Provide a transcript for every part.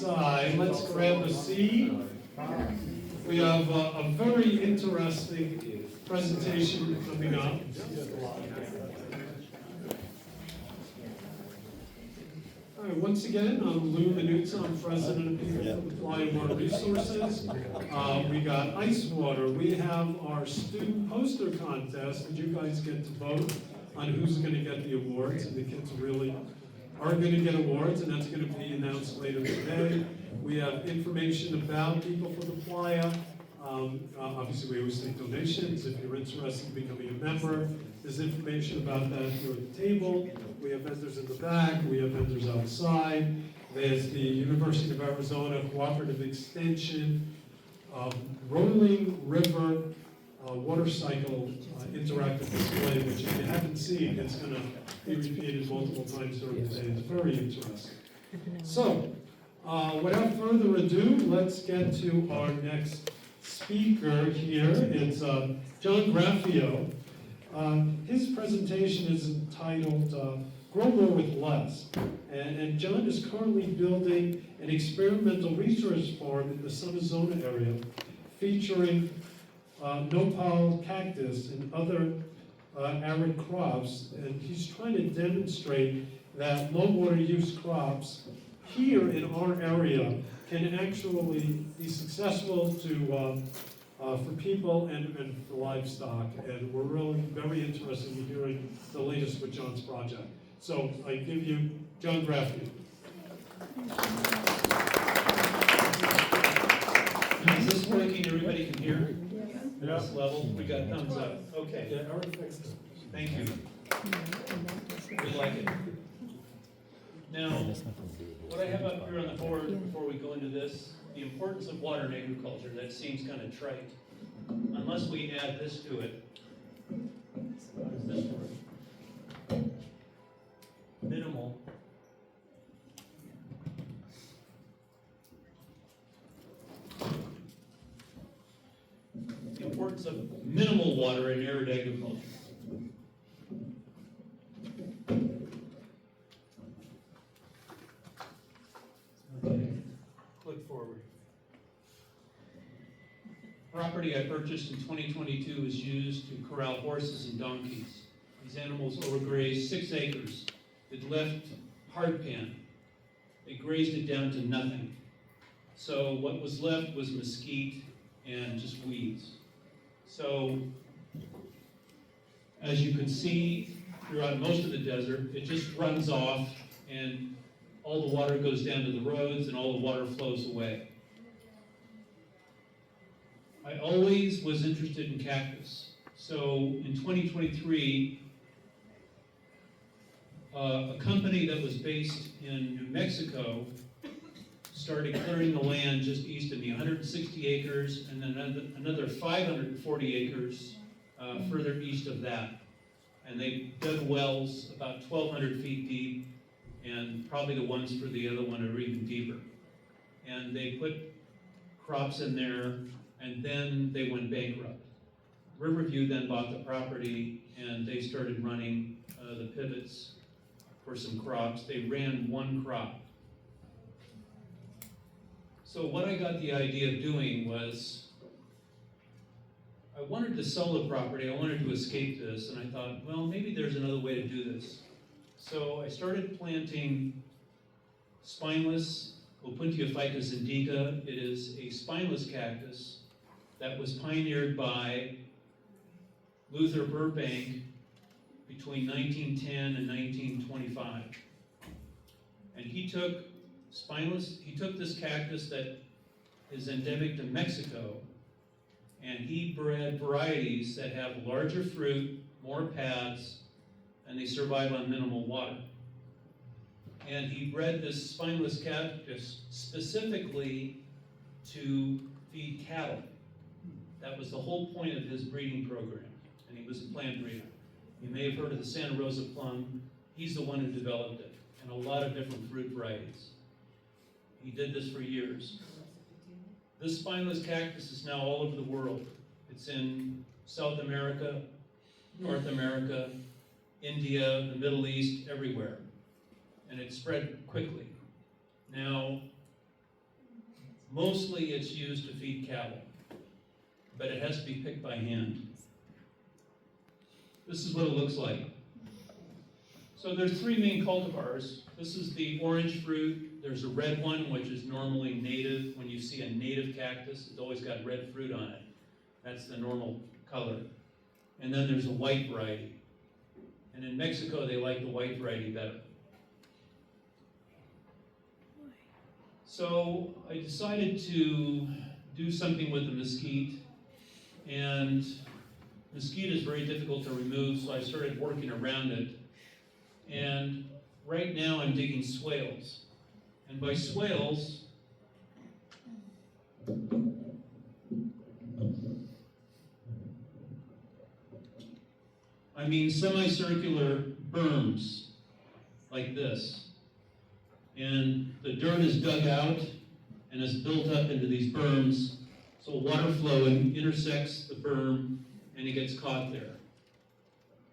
side. Let's grab a seat. We have a very interesting presentation coming up. All right, once again, I'm Lou Minutza. I'm president of People for Playa Water Resources. We got ice water. We have our student poster contest, and you guys get to vote on who's going to get the awards, and the kids really are going to get awards, and that's going to be announced later today. We have information about People for the Playa. Obviously, we always take donations. If you're interested in becoming a member, there's information about that here at the table. We have vendors in the back. We have vendors outside. There's the University of Arizona Cooperative Extension Rolling River water cycle interactive display, which if you haven't seen, it's going to be repeated multiple times during the day. It's very interesting. So, without further ado, let's get to our next speaker here. It's John Graffio. His presentation is entitled Grow More with Less. And John is currently building an experimental research farm in the Sunzona area featuring nopal cactus and other arid crops. And he's trying to demonstrate that low water use crops here in our area can actually be successful to for people and for livestock, and we're really very interested in hearing the latest with John's project. So I give you John Graffio. Is this working? Everybody can hear? Yeah. This level? We got thumbs up. Okay. Yeah, Eric fixed it. Thank you. We like it. Now, what I have up here on the board before we go into this, the importance of water in agriculture. That seems kind of trite. Unless we add this to it. How does this work? Minimal. The importance of minimal water in arid agriculture. Okay, click forward. Property I purchased in 2022 is used to corral horses and donkeys. These animals overgrazed 6 acres. It left hardpan. They grazed it down to nothing. So what was left was mesquite and just weeds. So, as you can see throughout most of the desert, it just runs off and all the water goes down to the roads and all the water flows away. I always was interested in cactus. So in 2023, a company that was based in New Mexico started clearing the land just east of me, 160 acres, and then another 540 acres further east of that. And they dug wells about 1,200 feet deep, and probably the ones for the other one are even deeper. And they put crops in there, and then they went bankrupt. Riverview then bought the property, and they started running the pivots for some crops. They ran one crop. So what I got the idea of doing was, I wanted to sell the property, I wanted to escape this, and I thought, well, maybe there's another way to do this. So I started planting spineless Opuntia ficus indica. It is a spineless cactus that was pioneered by Luther Burbank between 1910 and 1925. And he took this cactus that is endemic to Mexico, and he bred varieties that have larger fruit, more pads, and they survive on minimal water. And he bred this spineless cactus specifically to feed cattle. That was the whole point of his breeding program, and he was a plant breeder. You may have heard of the Santa Rosa plum. He's the one who developed it, and a lot of different fruit varieties. He did this for years. This spineless cactus is now all over the world. It's in South America, North America, India, the Middle East, everywhere. And it spread quickly. Now, Mostly it's used to feed cattle, but it has to be picked by hand. This is what it looks like. So there's three main cultivars. This is the orange fruit. There's a red one, which is normally native. When you see a native cactus, it's always got red fruit on it. That's the normal color. And then there's a white variety. And in Mexico, they like the white variety better. So I decided to do something with the mesquite, and mesquite is very difficult to remove, so I started working around it. And right now I'm digging swales. And by swales, I mean semicircular berms, like this. And the dirt is dug out and is built up into these berms, so water flow intersects the berm and it gets caught there.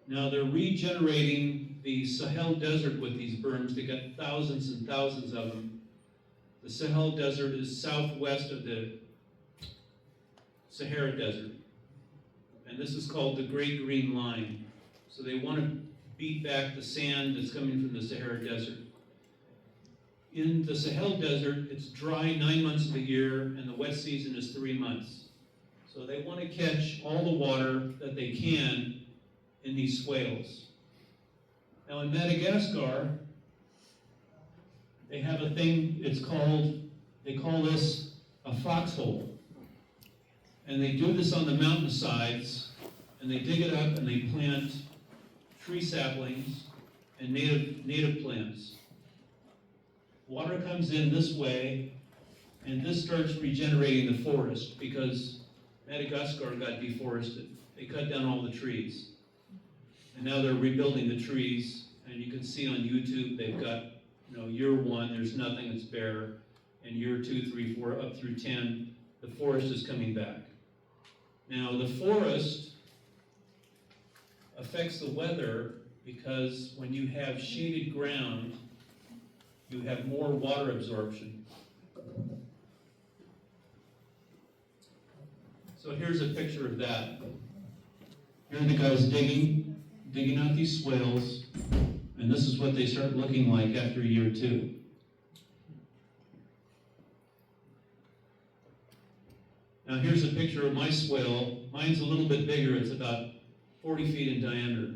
Now they're regenerating the Sahel Desert with these berms. They got thousands and thousands of them. The Sahel Desert is southwest of the Sahara Desert. And this is called the Great Green Line. So they want to beat back the sand that's coming from the Sahara Desert. In the Sahel Desert, it's dry 9 months of the year, and the wet season is 3 months. So they want to catch all the water that they can in these swales. Now in Madagascar, they have a thing, they call this a foxhole. And they do this on the mountainsides, and they dig it up and they plant tree saplings and native plants. Water comes in this way, and this starts regenerating the forest because Madagascar got deforested. They cut down all the trees. And now they're rebuilding the trees, and you can see on YouTube they've got, year 1, there's nothing, it's bare, and year 2, 3, 4, up through 10, the forest is coming back. Now the forest affects the weather because when you have shaded ground, you have more water absorption. So here's a picture of that. Here are the guys digging out these swales, and this is what they start looking like after year 2. Now here's a picture of my swale. Mine's a little bit bigger, it's about 40 feet in diameter.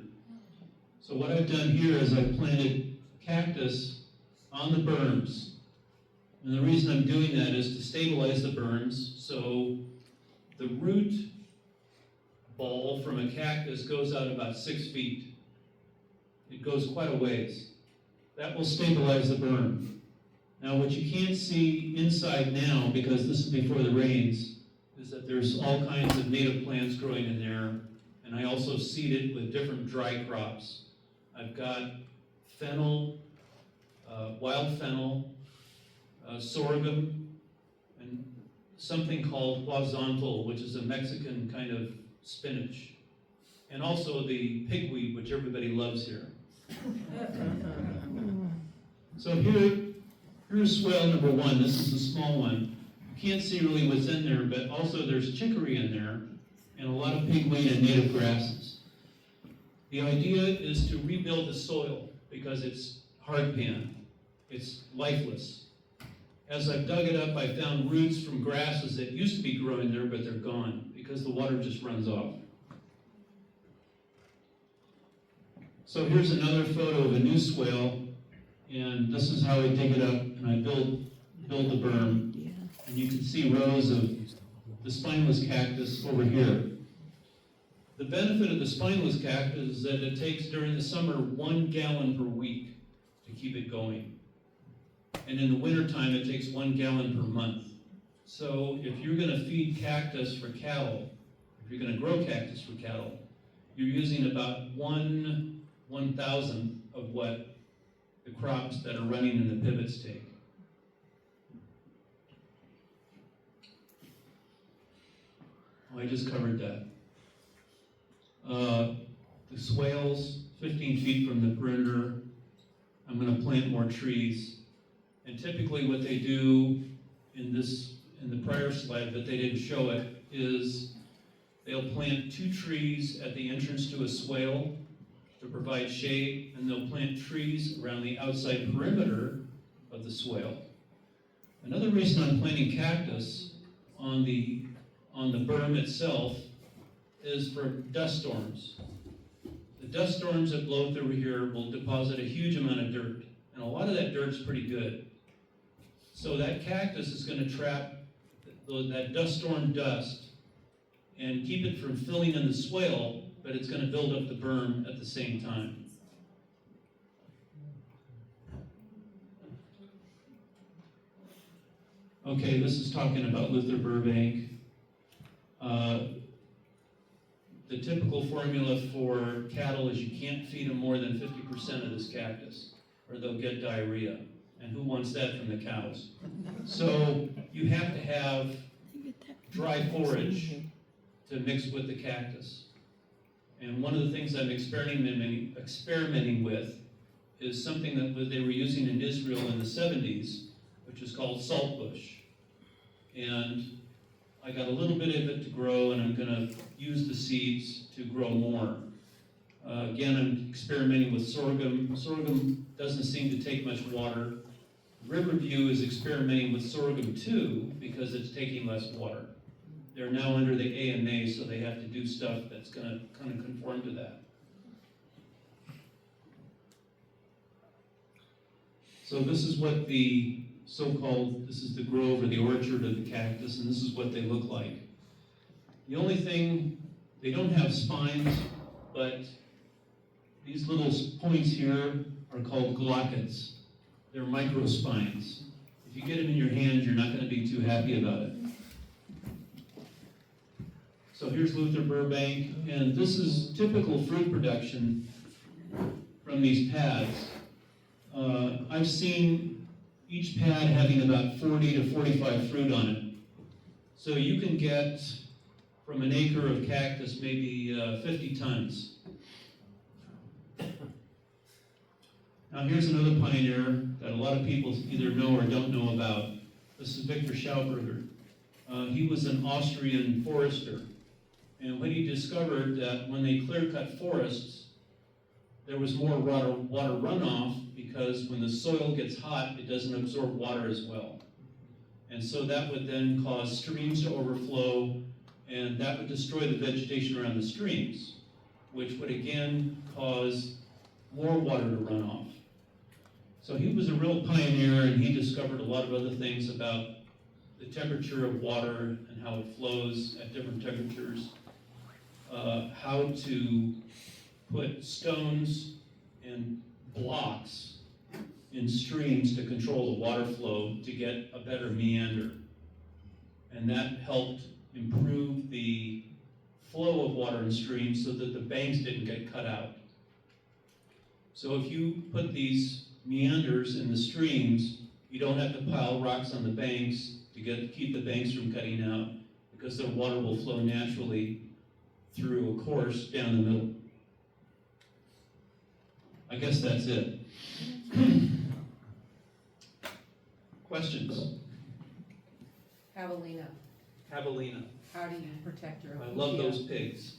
So what I've done here is I've planted cactus on the berms. And the reason I'm doing that is to stabilize the berms, so the root ball from a cactus goes out about 6 feet. It goes quite a ways. That will stabilize the berm. Now what you can't see inside now, because this is before the rains, is that there's all kinds of native plants growing in there, and I also seed it with different dry crops. I've got fennel, wild fennel, sorghum, and something called horizontal, which is a Mexican kind of spinach, and also the pigweed, which everybody loves here. So here's swale number 1. This is the small one. You can't see really what's in there, but also there's chicory in there, and a lot of pigweed and native grasses. The idea is to rebuild the soil because it's hardpan. It's lifeless. As I've dug it up, I found roots from grasses that used to be growing there, but they're gone because the water just runs off. So here's another photo of a new swale, and this is how I dig it up, and I build the berm. And you can see rows of the spineless cactus over here. The benefit of the spineless cactus is that it takes, during the summer, 1 gallon per week to keep it going. And in the wintertime, it takes 1 gallon per month. So if you're going to feed cactus for cattle, if you're going to grow cactus for cattle, you're using about 1/1000th of what the crops that are running in the pivots take. Oh, I just covered that. The swales, 15 feet from the perimeter. I'm going to plant more trees. And typically what they do in in the prior slide, but they didn't show it, is they'll plant 2 trees at the entrance to a swale to provide shade, and they'll plant trees around the outside perimeter of the swale. Another reason I'm planting cactus on the berm itself is for dust storms. The dust storms that blow through here will deposit a huge amount of dirt, and a lot of that dirt's pretty good. So that cactus is going to trap that dust storm dust and keep it from filling in the swale, but it's going to build up the berm at the same time. Okay, this is talking about Luther Burbank. The typical formula for cattle is you can't feed them more than 50% of this cactus, or they'll get diarrhea. And who wants that from the cows? So you have to have dry forage to mix with the cactus. And one of the things I'm experimenting with is something that they were using in Israel in the 70s, which is called saltbush. And I got a little bit of it to grow, and I'm going to use the seeds to grow more. Again, I'm experimenting with sorghum. Sorghum doesn't seem to take much water. Riverview is experimenting with sorghum too, because it's taking less water. They're now under the AMA, so they have to do stuff that's going to kind of conform to that. So this is what the this is the grove or the orchard of the cactus, and this is what they look like. The only thing, they don't have spines, but these little points here are called glockets. They're microspines. If you get them in your hand, you're not going to be too happy about it. So here's Luther Burbank, and this is typical fruit production from these pads. I've seen each pad having about 40 to 45 fruit on it. So you can get, from an acre of cactus, maybe 50 tons. Now here's another pioneer that a lot of people either know or don't know about. This is Victor Schauberger. He was an Austrian forester. And when he discovered that when they clear-cut forests, there was more water runoff, because when the soil gets hot, it doesn't absorb water as well. And so that would then cause streams to overflow, and that would destroy the vegetation around the streams, which would again cause more water to run off. So he was a real pioneer, and he discovered a lot of other things about the temperature of water and how it flows at different temperatures, how to put stones and blocks in streams to control the water flow to get a better meander. And that helped improve the flow of water in streams so that the banks didn't get cut out. So if you put these meanders in the streams, you don't have to pile rocks on the banks to keep the banks from cutting out, because the water will flow naturally through a course down the middle. I guess that's it. Questions? Javelina, Javelina. how do you protect your? I love those pigs.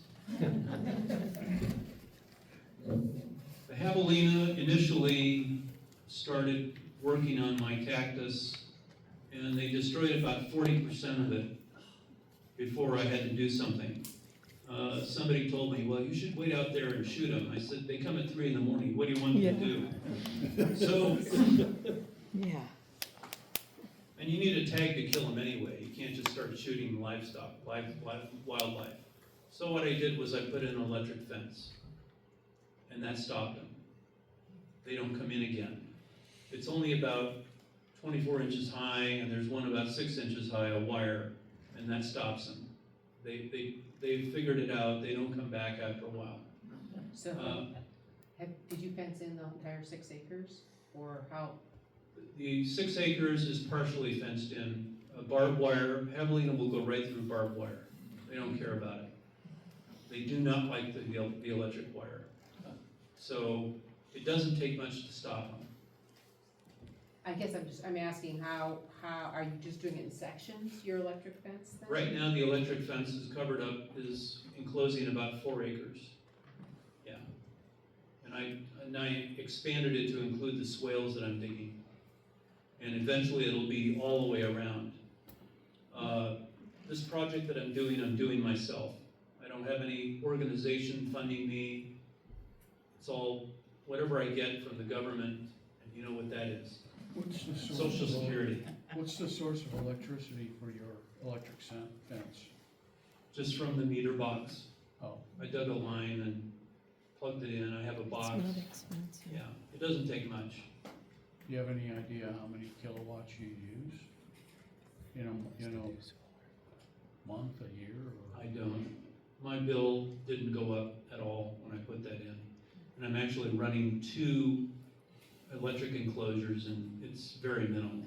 The javelina initially started working on my cactus, and they destroyed about 40% of it before I had to do something. Somebody told me, well, you should wait out there and shoot them. I said, they come at 3 in the morning. What do you want me to do? So, Yeah. and you need a tag to kill them anyway. You can't just start shooting livestock, wildlife. So what I did was I put in an electric fence, and that stopped them. They don't come in again. It's only about 24 inches high, and there's one about 6 inches high, a wire, and that stops them. They figured it out. They don't come back after a while. So, did you fence in the entire 6 acres, or how? The 6 acres is partially fenced in. Barbed wire, javelina will go right through barbed wire. They don't care about it. They do not like the electric wire. So it doesn't take much to stop them. I guess I'm asking how how, are you just doing it in sections, your electric fence then? Right now, the electric fence is covered up, is enclosing about 4 acres. Yeah. And I expanded it to include the swales that I'm digging. And eventually it'll be all the way around. This project that I'm doing myself. I don't have any organization funding me. It's all whatever I get from the government, and you know what that is. What's the source? Social Security, What's the source of electricity for your electric fence? just from the meter box. Oh, I dug a line and plugged it in. I have a box. It's not expensive. Yeah, it doesn't take much. do you have any idea how many kilowatts you use? You know, month, a year, or? I don't. My bill didn't go up at all when I put that in. And I'm actually running 2 electric enclosures, and it's very minimal.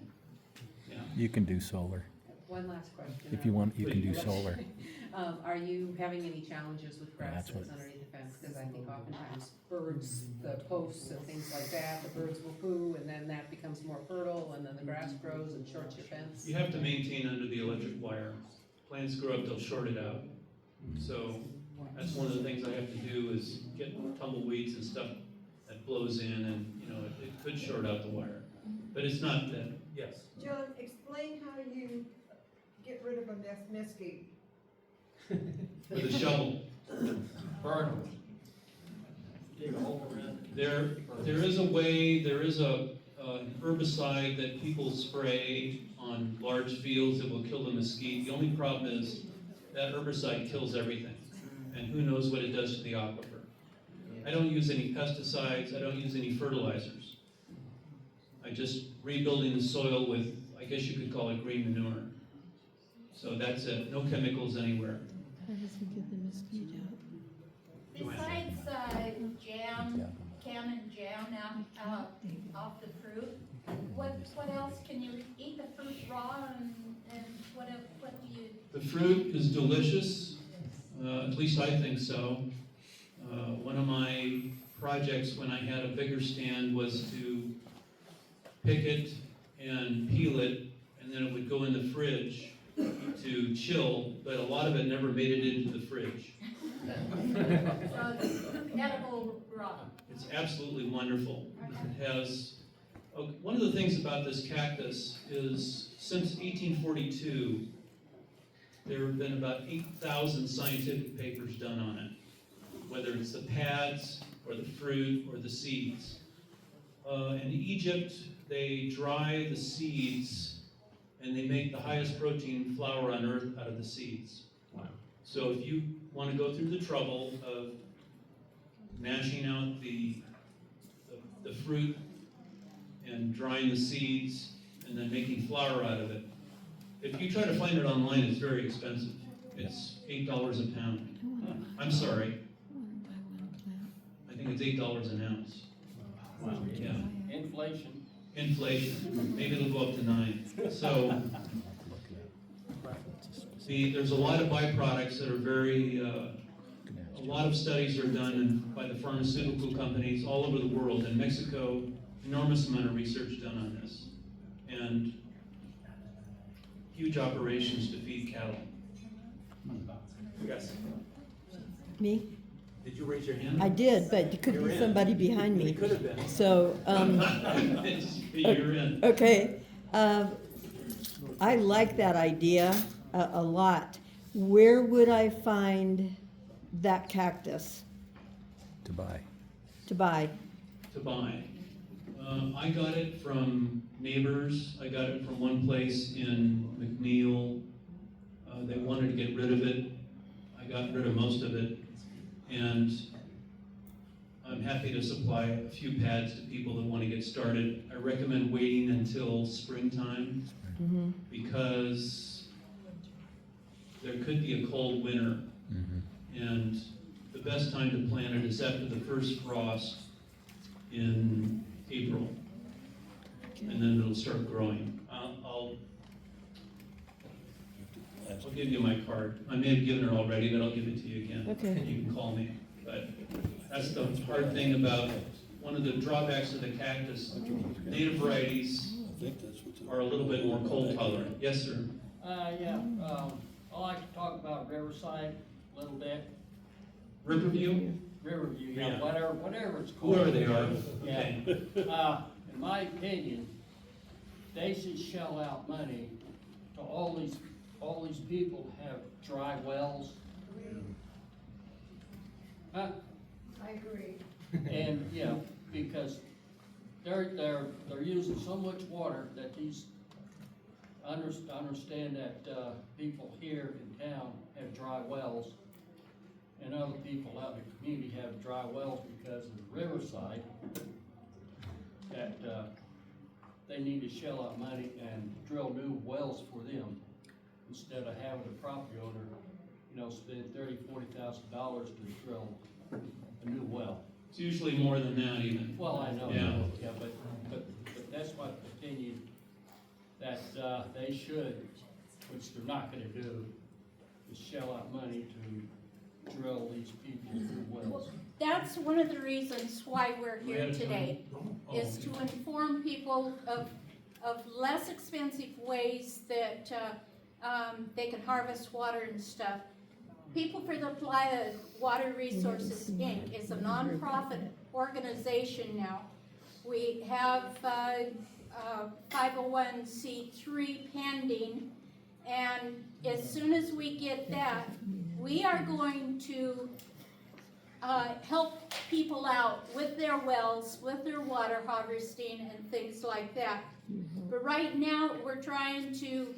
Yeah. You can do solar. One last question. If you want, you can do solar. Are you having any challenges with Yeah, grass that's that's what- underneath the fence? Because I think oftentimes birds, the posts and things like that, the birds will poo, and then that becomes more fertile, and then the grass grows and shorts your fence. You have to maintain under the electric wire. Plants grow up, they'll short it out. So that's one of the things I have to do is get tumbleweeds and stuff that blows in, and, you know, it could short out the wire. But it's not that, yes. John, explain how you get rid of a mesquite. With a shovel. Burn them. Dig a hole around it. There is a way, there is a herbicide that people spray on large fields that will kill the mesquite. The only problem is that herbicide kills everything, and who knows what it does to the aquifer. I don't use any pesticides, I don't use any fertilizers. I just rebuilding the soil with, I guess you could call it green manure. So that's it, no chemicals anywhere. How does he get the mosquito out? Besides jam, canning jam off the fruit, what else can you eat the fruit raw and what do you? The fruit is delicious, at least I think so. One of my projects when I had a bigger stand was to pick it and peel it, and then it would go in the fridge to chill, but a lot of it never made it into the fridge. So it's edible raw. It's absolutely wonderful. It has, one of the things about this cactus is since 1842, there have been about 8,000 scientific papers done on it, whether it's the pads or the fruit or the seeds. In Egypt, they dry the seeds and they make the highest protein flour on earth out of the seeds. Wow. So if you want to go through the trouble of mashing out the fruit and drying the seeds and then making flour out of it, if you try to find it online, it's very expensive. It's $8 a pound. I'm sorry, I want to buy one plant. I think it's $8 an ounce. Wow. Yeah. Inflation. Inflation, maybe it'll go up to 9. So there's a lot of byproducts that are very, a lot of studies are done by the pharmaceutical companies all over the world. In Mexico, enormous amount of research done on this. And huge operations to feed cattle. Yes. Me? Did you raise your hand? I did, but it could You're be in. somebody behind It me. could have been. So, You're in. okay. I like that idea a lot. Where would I find that cactus To buy. to buy? To buy. I got it from neighbors. I got it from one place in McNeil. They wanted to get rid of it. I got rid of most of it. And I'm happy to supply a few pads to people that want to get started. I recommend waiting until springtime Mm-hmm. because there could be a cold winter. And the best time to plant it is after the first frost in April. And then it'll start growing. I'll give you my card. I may have given it already, but I'll give it to you again. Okay. You can call me. But that's the hard thing about, one of the drawbacks of the cactus, native varieties, I think that's what are a little bit more cold tolerant. Yes, sir. Yeah, I like to talk about Riverside a little bit. Riverview? Riverview, Yeah. yeah, whatever it's called. Whoever they are. Yeah. Okay. In my opinion, they should shell out money to all these people who have dry wells. Huh? I agree. And, yeah, because they're using so much water that understand that, people here in town have dry wells, and other people out in the community have dry wells because of the Riverside, that, they need to shell out money and drill new wells for them, instead of having the property owner, spend $30,000-$40,000 to drill a new well. It's usually more than that even. Well, I know, Yeah. but that's my opinion, that, they should, which they're not gonna do, is shell out money to drill these people new wells. That's one of the reasons why we're We here had a today, Oh, is to inform people of less expensive ways that, they can harvest water and stuff. People for the Playa Water Resources, Inc. is a nonprofit organization now. We have, 501c3 pending, and as soon as we get that, we are going to help people out with their wells, with their water harvesting and things like that. But right now, we're trying to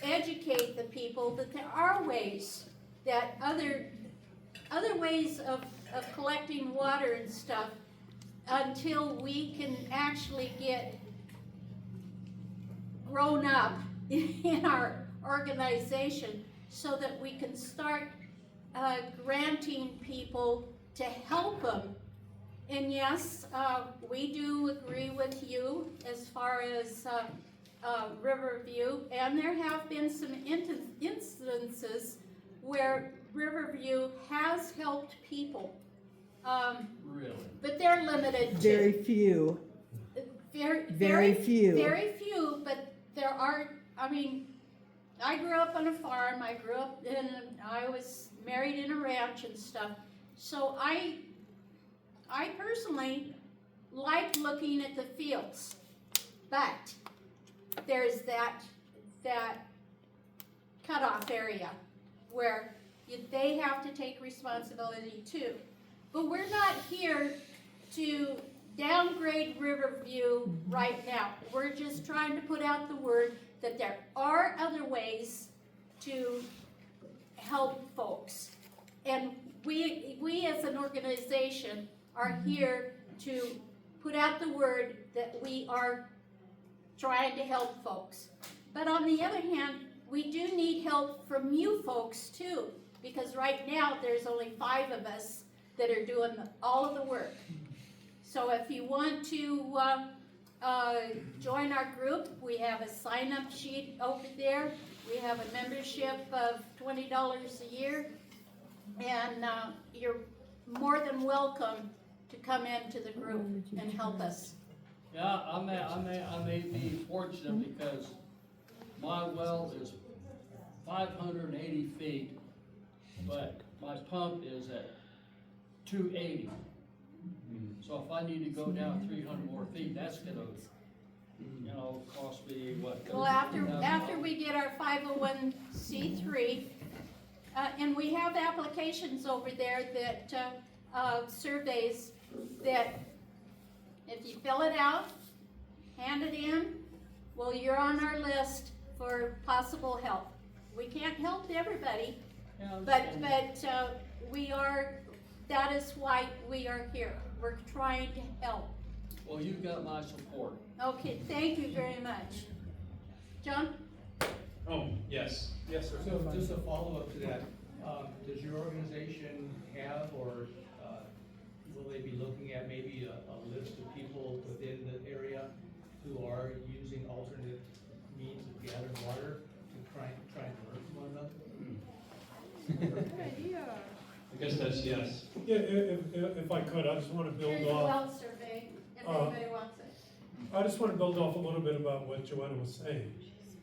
educate the people that there are ways, that other ways of collecting water and stuff, until we can actually get grown up in our organization, so that we can start granting people to help them. And yes, we do agree with you as far as Riverview, and there have been some instances where Riverview has helped people. Really? But they're limited to. Very few. Very few. Very few, but there are, I grew up on a farm, I was married in a ranch and stuff, so I personally like looking at the fields, but there's that cutoff area where they have to take responsibility too. But we're not here to downgrade Riverview right now. We're just trying to put out the word that there are other ways to help folks. And we as an organization are here to put out the word that we are trying to help folks. But on the other hand, we do need help from you folks too, because right now there's only 5 of us that are doing all of the work. So if you want to join our group, we have a sign-up sheet over there. We have a membership of $20 a year, and you're more than welcome to come into the group and help us. Yeah, I may be fortunate because my well is 580 feet, but my pump is at 280. So if I need to go down 300 more feet, that's gonna, cost me what? Well, after we get our 501c3, and we have applications over there that, surveys that if you fill it out, hand it in, well, you're on our list for possible help. We can't help everybody, but that is why we are here. We're trying to help. Well, you've got my support. Okay, thank you very much. John? Oh, yes. Yes, sir. So just a follow-up to that, does your organization have, or will they be looking at maybe a list of people within the area who are using alternate means of gathering water to try and learn from one another? Good idea. I guess that's yes. Yeah, if I could, I just want to build Here's the off. well survey, if anybody wants it. I just want to build off a little bit about what Joanna was saying.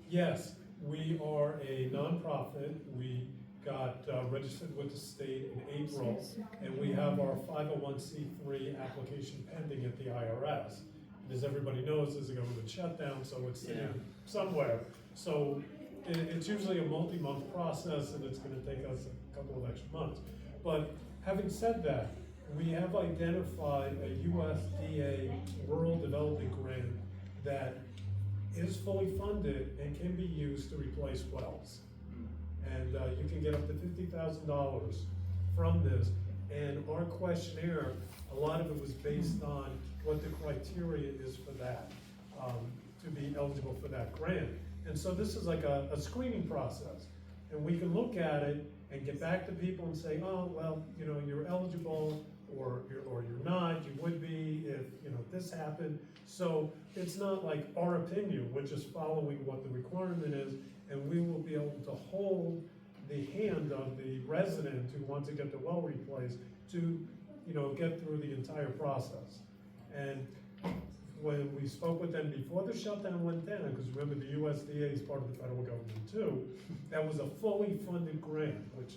Yes, we are a nonprofit. We got registered with the state in April, and we have our 501c3 application pending at the IRS. As everybody knows, there's a government shutdown, so it's sitting somewhere. So it's usually a multi-month process, and it's going to take us a couple of extra months. But having said that, we have identified a USDA rural development grant that is fully funded and can be used to replace wells. And you can get up to $50,000 from this. And our questionnaire, a lot of it was based on what the criteria is for that, to be eligible for that grant. And so this is like a screening process. And we can look at it and get back to people and say, oh, well, you know, you're eligible, or you're not, you would be if, you know, this happened. So it's not like our opinion, we're just following what the requirement is, and we will be able to hold the hand of the resident who wants to get the well replaced to, you know, get through the entire process. And when we spoke with them before the shutdown went down, because remember the USDA is part of the federal government too, that was a fully funded grant, which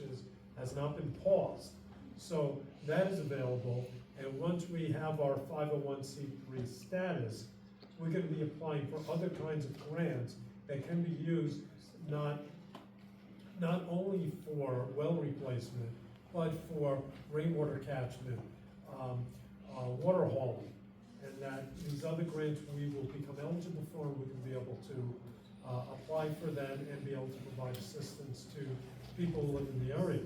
has not been paused. So that is available, and once we have our 501c3 status, we're going to be applying for other kinds of grants that can be used not only for well replacement, but for rainwater catchment, water hauling, and that these other grants we will become eligible for, and we can be able to apply for them and be able to provide assistance to people who live in the area.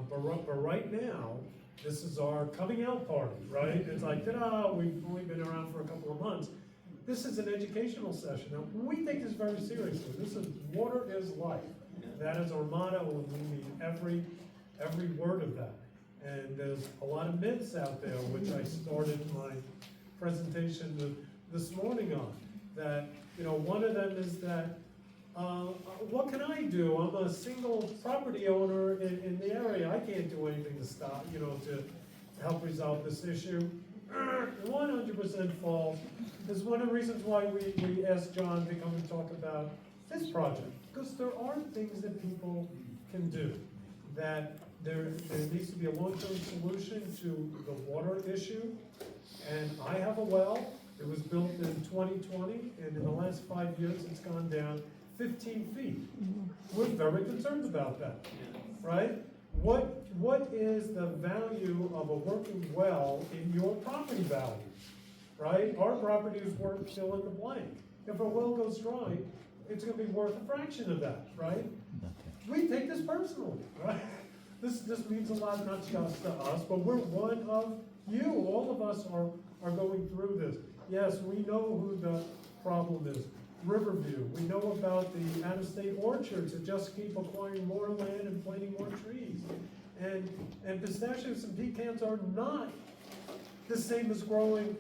But right now, this is our coming out party, right? It's like, ta-da, we've only been around for a couple of months. This is an educational session. Now, we take this very seriously. This is water is life. That is our motto, and we mean every word of that. And there's a lot of myths out there, which I started my presentation this morning on. That, you know, one of them is that, what can I do? I'm a single property owner in the area. I can't do anything to stop, you know, to help resolve this issue. 100% false. Is one of the reasons why we asked John to come and talk about this project. Because there are things that people can do. That there needs to be a long-term solution to the water issue. And I have a well. It was built in 2020, and in the last 5 years, it's gone down 15 feet. We're very concerned about that, right? What is the value of a working well in your property value, right? Our property is worth fill in the blank. If a well goes dry, it's going to be worth a fraction of that, right? We take this personally, right? This means a lot, not just to us, but we're one of you. All of us are going through this. Yes, we know who the problem is. Riverview. We know about the out-of-state orchards that just keep acquiring more land and planting more trees. And pistachios and pecans are not the same as growing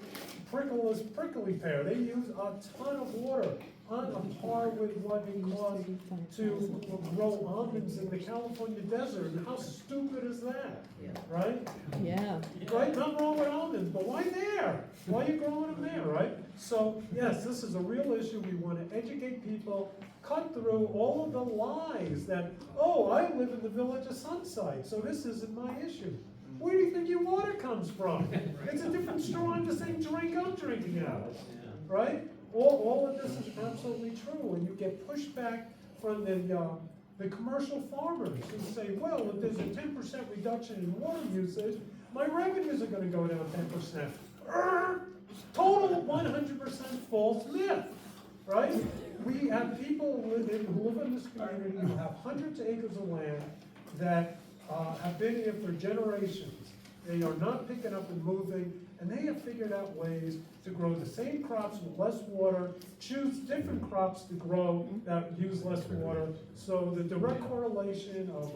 prickly pear. They use a ton of water, on a par with what it costs to grow almonds in the California desert. And how stupid is that? Right? Yeah. Right? Nothing wrong with almonds, but why there? Why are you growing them there, right? So, yes, this is a real issue. We want to educate people, cut through all of the lies that, oh, I live in the village of Sunsites, so this isn't my issue. Where do you think your water comes from? It's a different straw in the same drink I'm drinking out of, right? All of this is absolutely true, and you get pushback from the commercial farmers who say, well, if there's a 10% reduction in water usage, my revenues are going to go down 10%. Total 100% false myth, right? We have people who live in this community who have hundreds of acres of land that have been here for generations. They are not picking up and moving, and they have figured out ways to grow the same crops with less water, choose different crops to grow that use less water. So the direct correlation of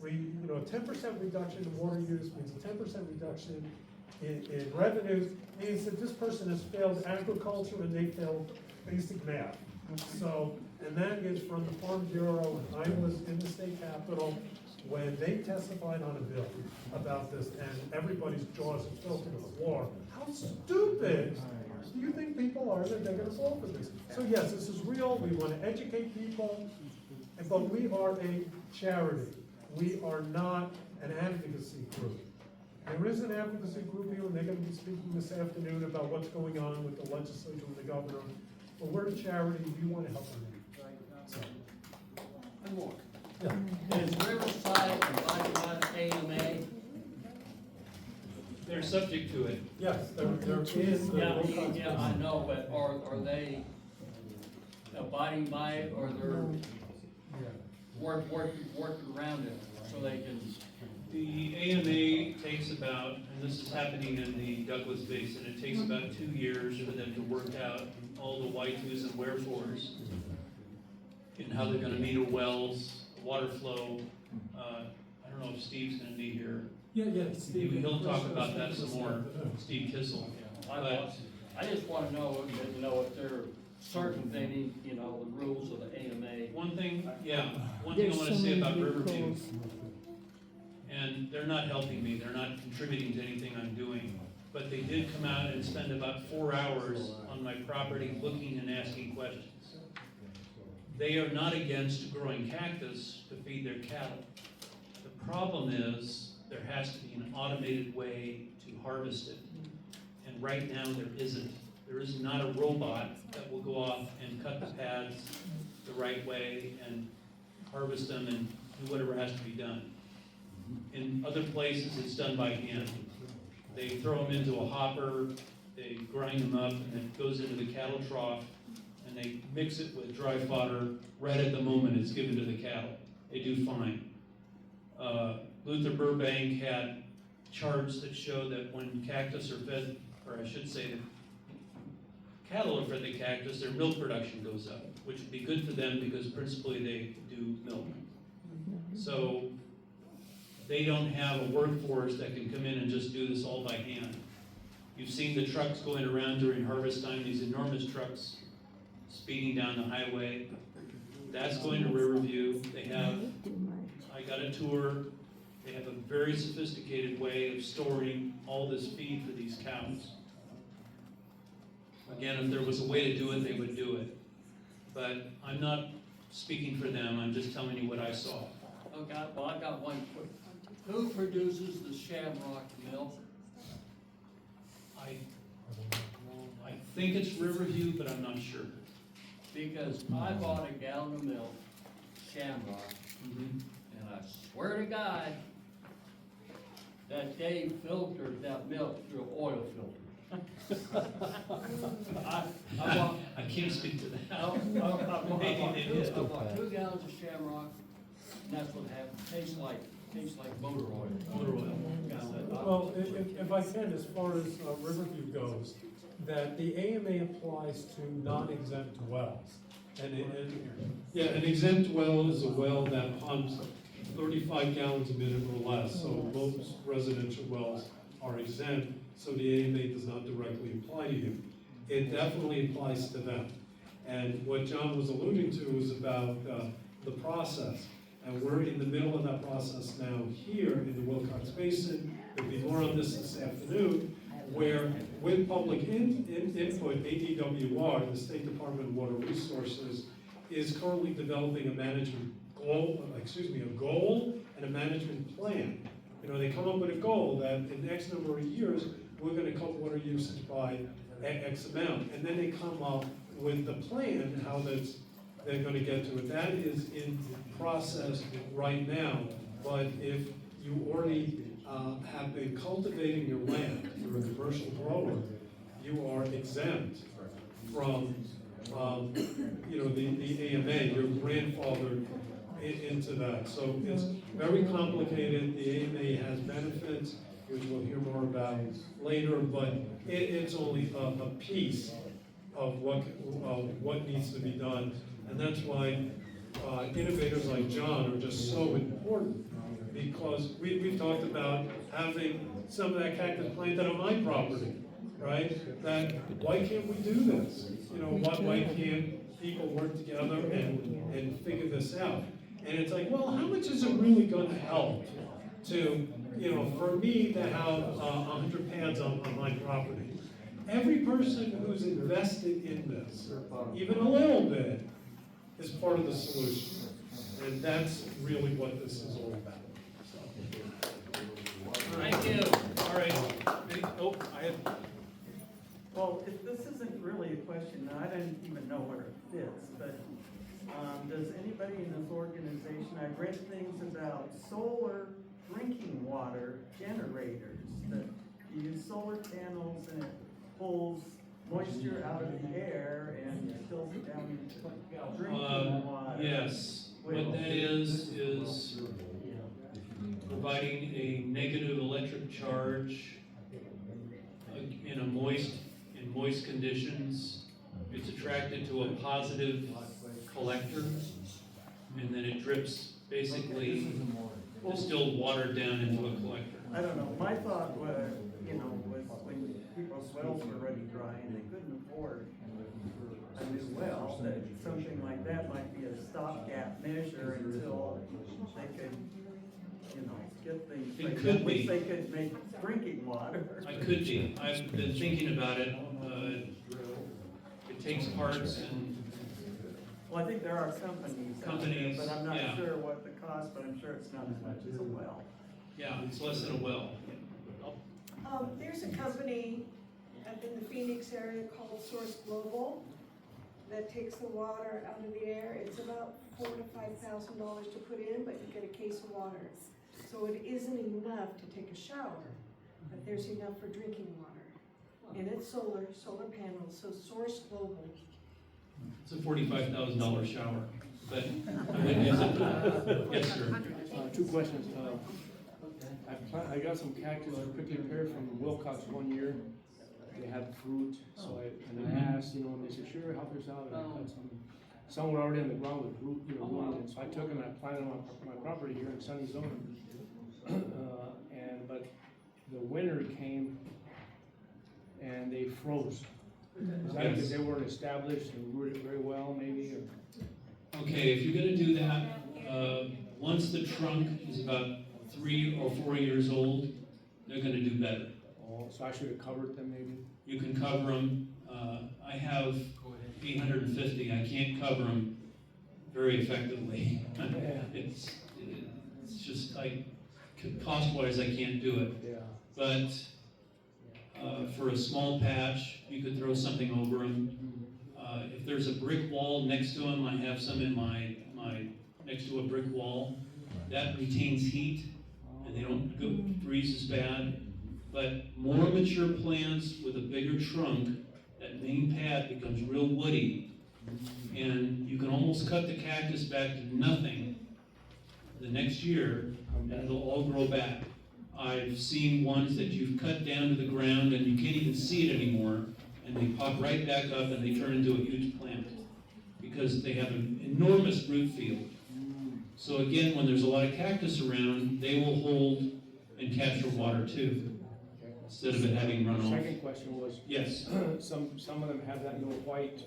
10% reduction in water use means a 10% reduction in revenues, means that this person has failed agriculture and they failed basic math. So, and that is from the Farm Bureau, and I was in the state capitol when they testified on a bill about this, and everybody's jaws had fell to the floor. How stupid Do you think people are that they're gonna fall for this? So yes, this is real, we wanna educate people, but we are a charity. We are not an advocacy group. There is an advocacy group here, and they're gonna be speaking this afternoon about what's going on with the legislature and the governor. But we're a charity, we wanna help them. So, One more. yeah. Is Riverside invited by the AMA? They're subject to it. Yes, they're in the Yeah, local. yeah, I know, but are they abiding by it, or they're working around it so they can? The AMA takes about, and this is happening in the Douglas Basin, it takes about 2 years for them to work out all the why-tos and wherefores and how they're gonna meter wells, water flow. I don't know if Steve's gonna be here. Yeah, Steve. He'll talk about that some more, Steve Kissel. I just wanna know if they're certain they need, you know, the rules of the AMA. One thing I wanna There's so say many about Riverview, loopholes. and they're not helping me, they're not contributing to anything I'm doing, but they did come out and spend about 4 hours on my property looking and asking questions. They are not against growing cactus to feed their cattle. The problem is, there has to be an automated way to harvest it. And right now, there isn't. There is not a robot that will go off and cut the pads the right way and harvest them and do whatever has to be done. In other places, it's done by hand. They throw them into a hopper, they grind them up, and it goes into the cattle trough, and they mix it with dry fodder right at the moment it's given to the cattle. They do fine. Luther Burbank had charts that show that when cactus are fed, or I should say that cattle are fed the cactus, their milk production goes up, which would be good for them because principally they do milk. So they don't have a workforce that can come in and just do this all by hand. You've seen the trucks going around during harvest time, these enormous trucks speeding down the highway. That's going to Riverview. They have, I got a tour, they have a very sophisticated way of storing all this feed for these cows. Again, if there was a way to do it, they would do it. But I'm not speaking for them, I'm just telling you what I saw. Okay, well, I got one quick. Who produces the Shamrock milk? I think it's Riverview, but I'm not sure. Because I bought a gallon of milk, Shamrock, and I swear to God, that they filtered that milk through an oil filter. I can't speak to that. I bought 2 gallons of Shamrock, and that's what happened. Tastes like motor oil. Motor oil. Well, if I can, as far as Riverview goes, that the AMA applies to non-exempt wells. Yeah, an exempt well is a well that pumps 35 gallons a minute or less, so most residential wells are exempt, so the AMA does not directly apply to you. It definitely applies to them. And what John was alluding to is about the process. And we're in the middle of that process now here in the Wilcox Basin. There'll be more on this afternoon, where with public input, ADWR, the State Department of Water Resources, is currently developing a management goal, a goal and a management plan. You know, they come up with a goal that in X number of years, we're gonna cut water usage by X amount. And then they come up with the plan, how they're gonna get to it. That is in process right now. But if you already have been cultivating your land, you're a commercial grower, you are exempt from, the AMA, you're grandfathered into that. So it's very complicated. The AMA has benefits, which we'll hear more about later, but it's only a piece of what needs to be done. And that's why innovators like John are just so important, because we've talked about having some of that cactus planted on my property, right? That, why can't we do this? You know, why can't people work together and figure this out? And it's like, well, how much is it really gonna help to, for me to have 100 pads on my property? every person who's invested in this, even a little bit, is part of the solution. And that's really what this is all about. Thank you. All right. Oh, I had, Well, if this isn't really a question, I don't even know where it fits, but, does anybody in this organization, I read things about solar drinking water generators, that you use solar panels and it pulls moisture out of the air and fills it down into drinking water. yes, what that is providing a negative electric charge in moist conditions. It's attracted to a positive collector, and then it drips basically distilled water down into a collector. I don't know, my thought was, was when people's wells were running dry and they couldn't afford a new well, that something like that might be a stopgap measure until they could, get things, It like could at least be. they could make drinking water. I could be. I've been thinking about it. It takes parts and Well, I think there are companies out there, Companies, but I'm not yeah. sure what the cost, but I'm sure it's not as much as a well. yeah, it's less than a well. There's a company up in the Phoenix area called Source Global that takes the water out of the air. It's about $4,000 to $5,000 to put in, but you get a case of water. So it isn't enough to take a shower, but there's enough for drinking water. And it's solar panels, so Source Global. It's a $45,000 shower, but I wouldn't use it. Yes, sir. Two questions. I got some cactus prickly pear from Wilcox one year. They had fruit, so I asked, and they said, sure, help us out. And I got some were already on the ground with root, growing, and so I took them and I planted them on my property here in Sunny Zone. But the winter came and they froze. Is that because they weren't established and rooted very well, maybe? Or? Okay, if you're gonna do that, once the trunk is about 3 or 4 years old, they're gonna do better. Oh, so I should have covered them maybe? You can cover them. I have 850. I can't cover them very effectively. It's just, cost-wise, I can't do it. Yeah. But for a small patch, you could throw something over them. If there's a brick wall next to them, I have some in my next to a brick wall. That retains heat, and they don't go freeze as bad. But more mature plants with a bigger trunk, that main pad becomes real woody, and you can almost cut the cactus back to nothing the next year, and it'll all grow back. I've seen ones that you've cut down to the ground and you can't even see it anymore, and they pop right back up and they turn into a huge plant because they have an enormous root field. So again, when there's a lot of cactus around, they will hold and capture water too, instead of it having runoff. Second question was, Yes, some of them have that little white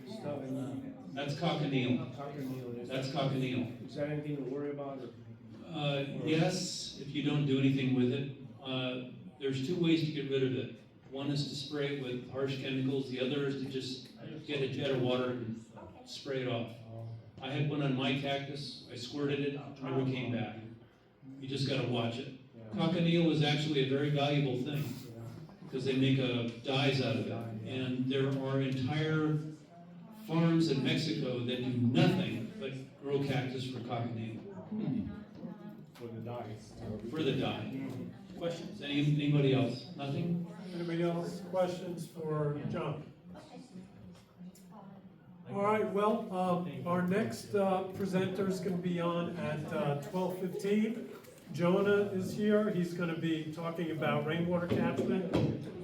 stuff in that's cochineal. cochineal. That's cochineal. Is that anything to worry about? Or? Yes, if you don't do anything with it. There's 2 ways to get rid of it. One is to spray it with harsh chemicals. The other is to just get a jet of water and spray it off. I had one on my cactus. I squirted it, never came back. You just gotta watch it. Cochineal is actually a very valuable thing because they make dyes out of it. And there are entire farms in Mexico that do nothing but grow cactus for cochineal. For the dye. For the dye. Questions? Anybody else? Nothing? Anybody else? Questions for John? All right, well, our next presenter is going to be on at 12:15. Jonah is here. He's going to be talking about rainwater catchment.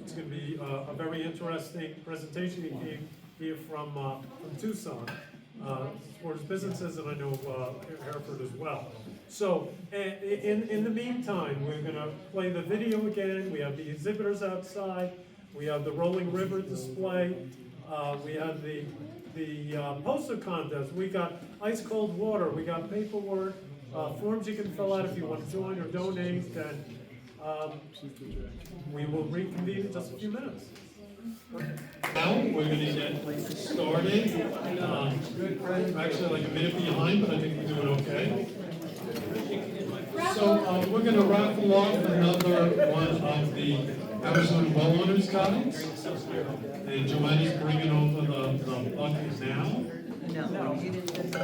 It's going to be a very interesting presentation he came here from Tucson for his businesses, and I know Hereford as well. So, in the meantime, we're going to play the video again. We have the exhibitors outside. We have the rolling river display. We have the poster contest. We got ice cold water. We got paperwork, forms you can fill out if you want to join or donate. And we will reconvene in just a few minutes. Now, we're gonna get started. We're actually like a minute behind, but I think we're doing okay. So, we're gonna raffle off another one of the Arizona Well Owners Guides. And Joanna's bringing over the bucket now. No, you didn't.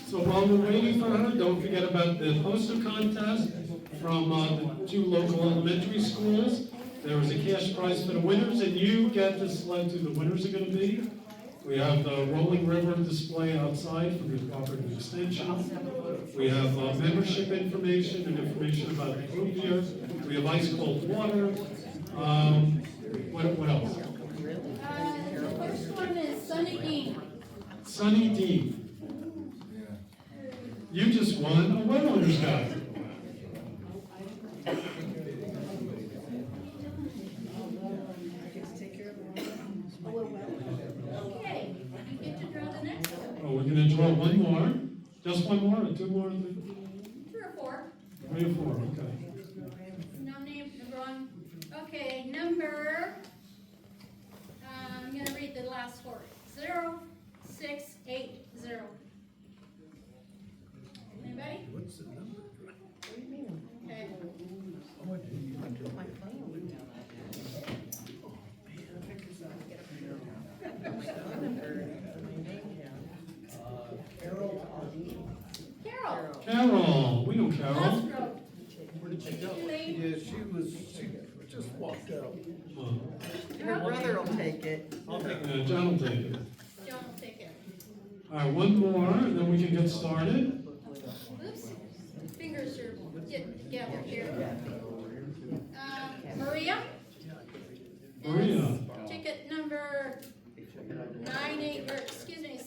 So while we're waiting for her, don't forget about the poster contest from the 2 local elementary schools. There is a cash prize for the winners, and you get to select who the winners are going to be. We have the Rolling River display outside from the Cooperative Extension. We have membership information and information about the group here. We have ice cold water. What else? The first one is Sunny Dean. Sunny Dean. You just won a well owner's guide. Okay, you get to draw the next one. Oh, we're gonna draw one more. Just one more, or 2 more? 3 or 4. 3 or 4, okay. No name, number 1. Okay, number, I'm gonna read the last 4. 0, 6, 8, 0. Anybody? What's the number? What do you mean? Okay. My phone went down. Carol. Carol, we know Carol. Last row. Where did she go? Elaine. Yeah, she just walked out. Oh, Her brother will take it. I'll take it. John will take it. John will take it. All right, one more, and then we can get started. Oops, fingers are getting together here. Maria? Maria. Is ticket number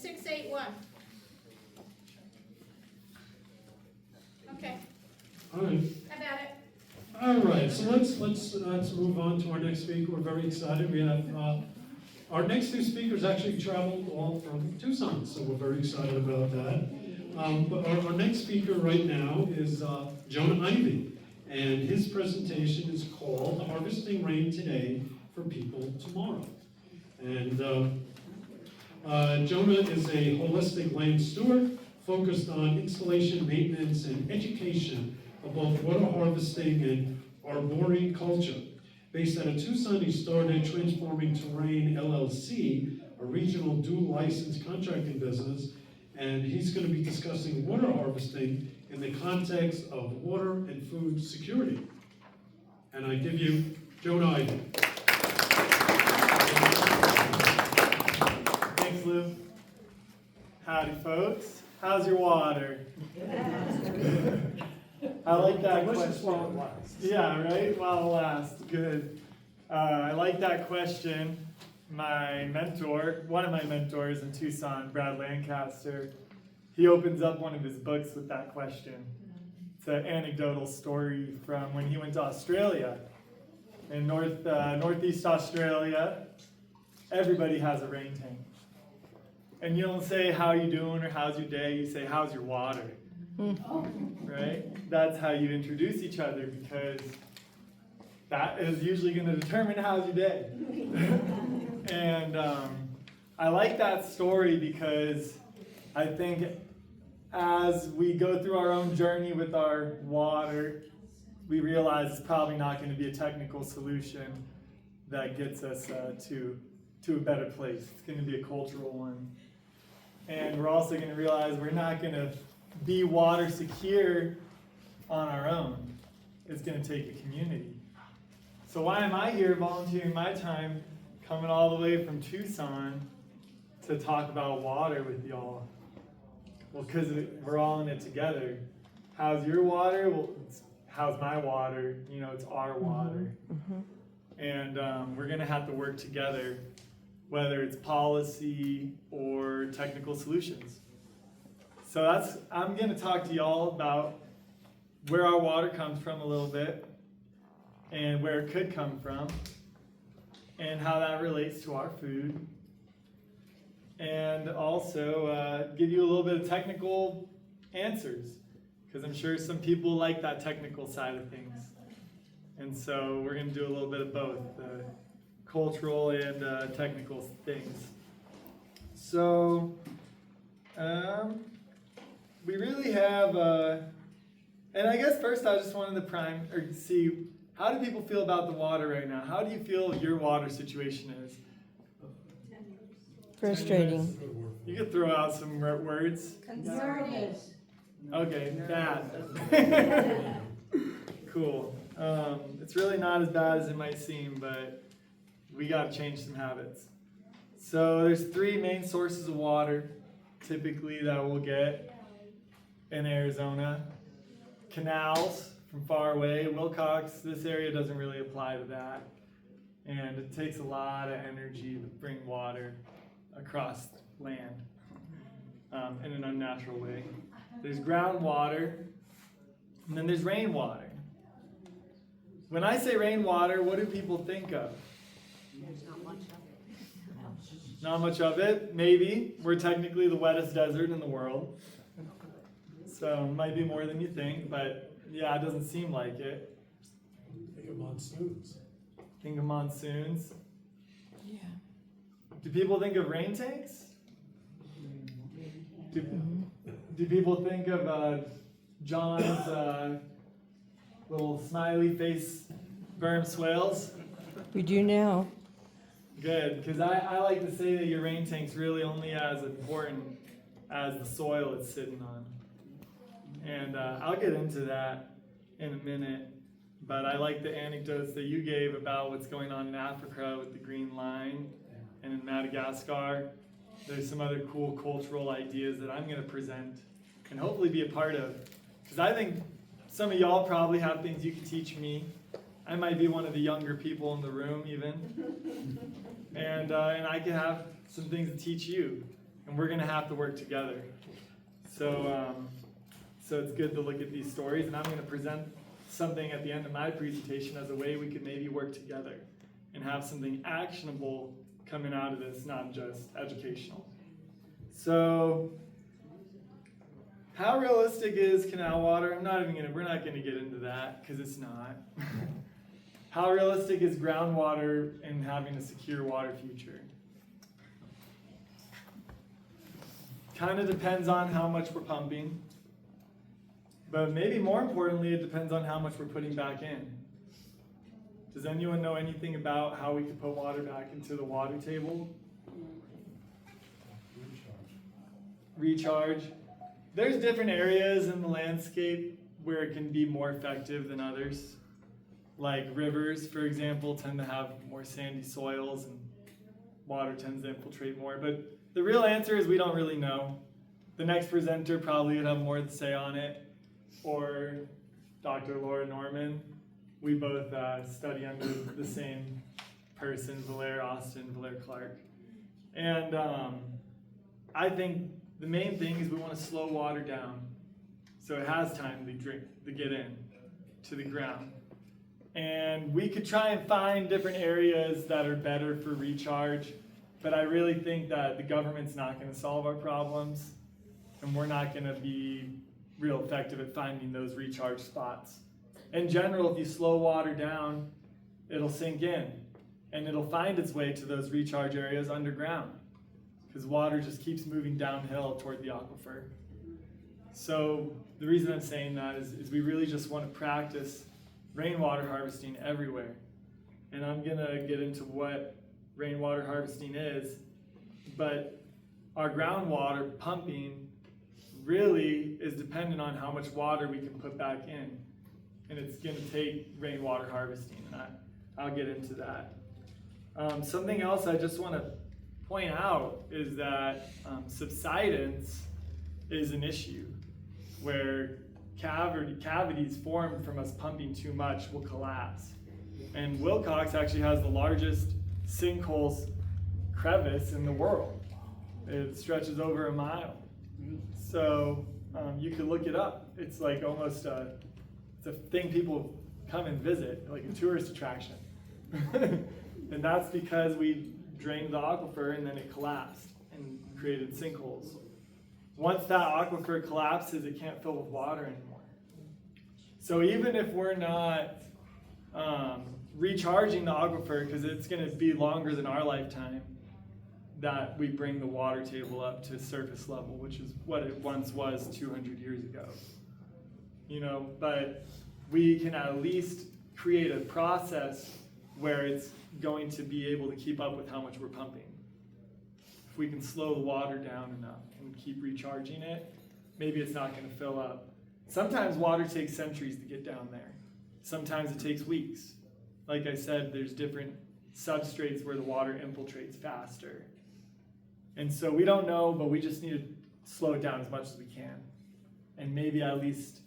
681. Okay, All right. how about it? All right, so let's move on to our next speaker. We're very excited. We have our next 2 speakers actually traveled all from Tucson, so we're very excited about that. But our next speaker right now is Jonah Ivey, and his presentation is called "Harvesting Rain Today for People Tomorrow." And Jonah is a holistic land steward focused on installation, maintenance, and education of both water harvesting and arboreal culture. Based out of Tucson, he started Transforming Terrain LLC, a regional dual license contracting business, and he's going to be discussing water harvesting in the context of water and food security. And I give you Jonah Ivey. Thanks, Lou. Howdy, folks. How's your water? I like that question. Yeah, right? While it lasts. Good. I like that question. My mentor, one of my mentors in Tucson, Brad Lancaster, he opens up one of his books with that question. It's an anecdotal story from when he went to Australia. In northeast Australia, everybody has a rain tank. And you don't say, how you doing or how's your day, you say, how's your water? Right? That's how you introduce each other, because that is usually going to determine how's your day. And I like that story because I think as we go through our own journey with our water, we realize it's probably not going to be a technical solution that gets us to a better place. It's going to be a cultural one. And we're also going to realize we're not going to be water secure on our own. It's going to take a community. So why am I here volunteering my time, coming all the way from Tucson to talk about water with y'all? Well, because we're all in it together. How's your water? Well, how's my water? You know, it's our water. And we're going to have to work together, whether it's policy or technical solutions. So I'm going to talk to y'all about where our water comes from a little bit, and where it could come from, and how that relates to our food, and also give you a little bit of technical answers, because I'm sure some people like that technical side of things. And so we're gonna do a little bit of both, cultural and technical things. So, we really have, and I guess first I just wanted to see, how do people feel about the water right now? How do you feel your water situation is? Frustrating. You could throw out some words. Conservative. Okay, bad. Cool. It's really not as bad as it might seem, but we got to change some habits. So there's 3 main sources of water, typically, that we'll get in Arizona. Canals from far away. Wilcox, this area doesn't really apply to that. And it takes a lot of energy to bring water across land in an unnatural way. There's groundwater, and then there's rainwater. When I say rainwater, what do people think of? There's not much of it. Not much of it, maybe. We're technically the wettest desert in the world. So it might be more than you think, but yeah, it doesn't seem like it. Think of monsoons. Think of monsoons. Yeah. Do people think of rain tanks? Do people think of John's little smiley face berm swales? We do now. Good, because I like to say that your rain tank's really only as important as the soil it's sitting on. And I'll get into that in a minute, but I like the anecdotes that you gave about what's going on in Africa with the Green Line and in Madagascar. There's some other cool cultural ideas that I'm going to present and hopefully be a part of. Because I think some of y'all probably have things you can teach me. I might be one of the younger people in the room even. And I can have some things to teach you. And we're going to have to work together. So it's good to look at these stories. And I'm going to present something at the end of my presentation as a way we could maybe work together and have something actionable coming out of this, not just educational. So, how realistic is canal water? We're not gonna get into that, because it's not. How realistic is groundwater in having a secure water future? Kind of depends on how much we're pumping, but maybe more importantly, it depends on how much we're putting back in. Does anyone know anything about how we can put water back into the water table? Recharge. There's different areas in the landscape where it can be more effective than others. Like rivers, for example, tend to have more sandy soils and water tends to infiltrate more. But the real answer is we don't really know. The next presenter probably would have more to say on it, or Dr. Laura Norman. We both study under the same person, Valaire Clark. And I think the main thing is we want to slow water down so it has time to get in to the ground. And we could try and find different areas that are better for recharge, but I really think that the government's not going to solve our problems, and we're not going to be real effective at finding those recharge spots. In general, if you slow water down, it'll sink in, and it'll find its way to those recharge areas underground, because water just keeps moving downhill toward the aquifer. So the reason I'm saying that is we really just want to practice rainwater harvesting everywhere. And I'm gonna get into what rainwater harvesting is, but our groundwater pumping really is dependent on how much water we can put back in. And it's gonna take rainwater harvesting, and I'll get into that. Something else I just wanna point out is that subsidence is an issue where cavities formed from us pumping too much will collapse. And Wilcox actually has the largest sinkholes crevice in the world. It stretches over a mile. So you could look it up. It's like almost it's a thing people come and visit, like a tourist attraction. And that's because we drained the aquifer and then it collapsed and created sinkholes. Once that aquifer collapses, it can't fill with water anymore. So even if we're not recharging the aquifer, because it's going to be longer than our lifetime that we bring the water table up to surface level, which is what it once was 200 years ago. You know, but we can at least create a process where it's going to be able to keep up with how much we're pumping. If we can slow the water down enough and keep recharging it, maybe it's not going to fill up. Sometimes water takes centuries to get down there. Sometimes it takes weeks. Like I said, there's different substrates where the water infiltrates faster. And so we don't know, but we just need to slow it down as much as we can. And maybe at least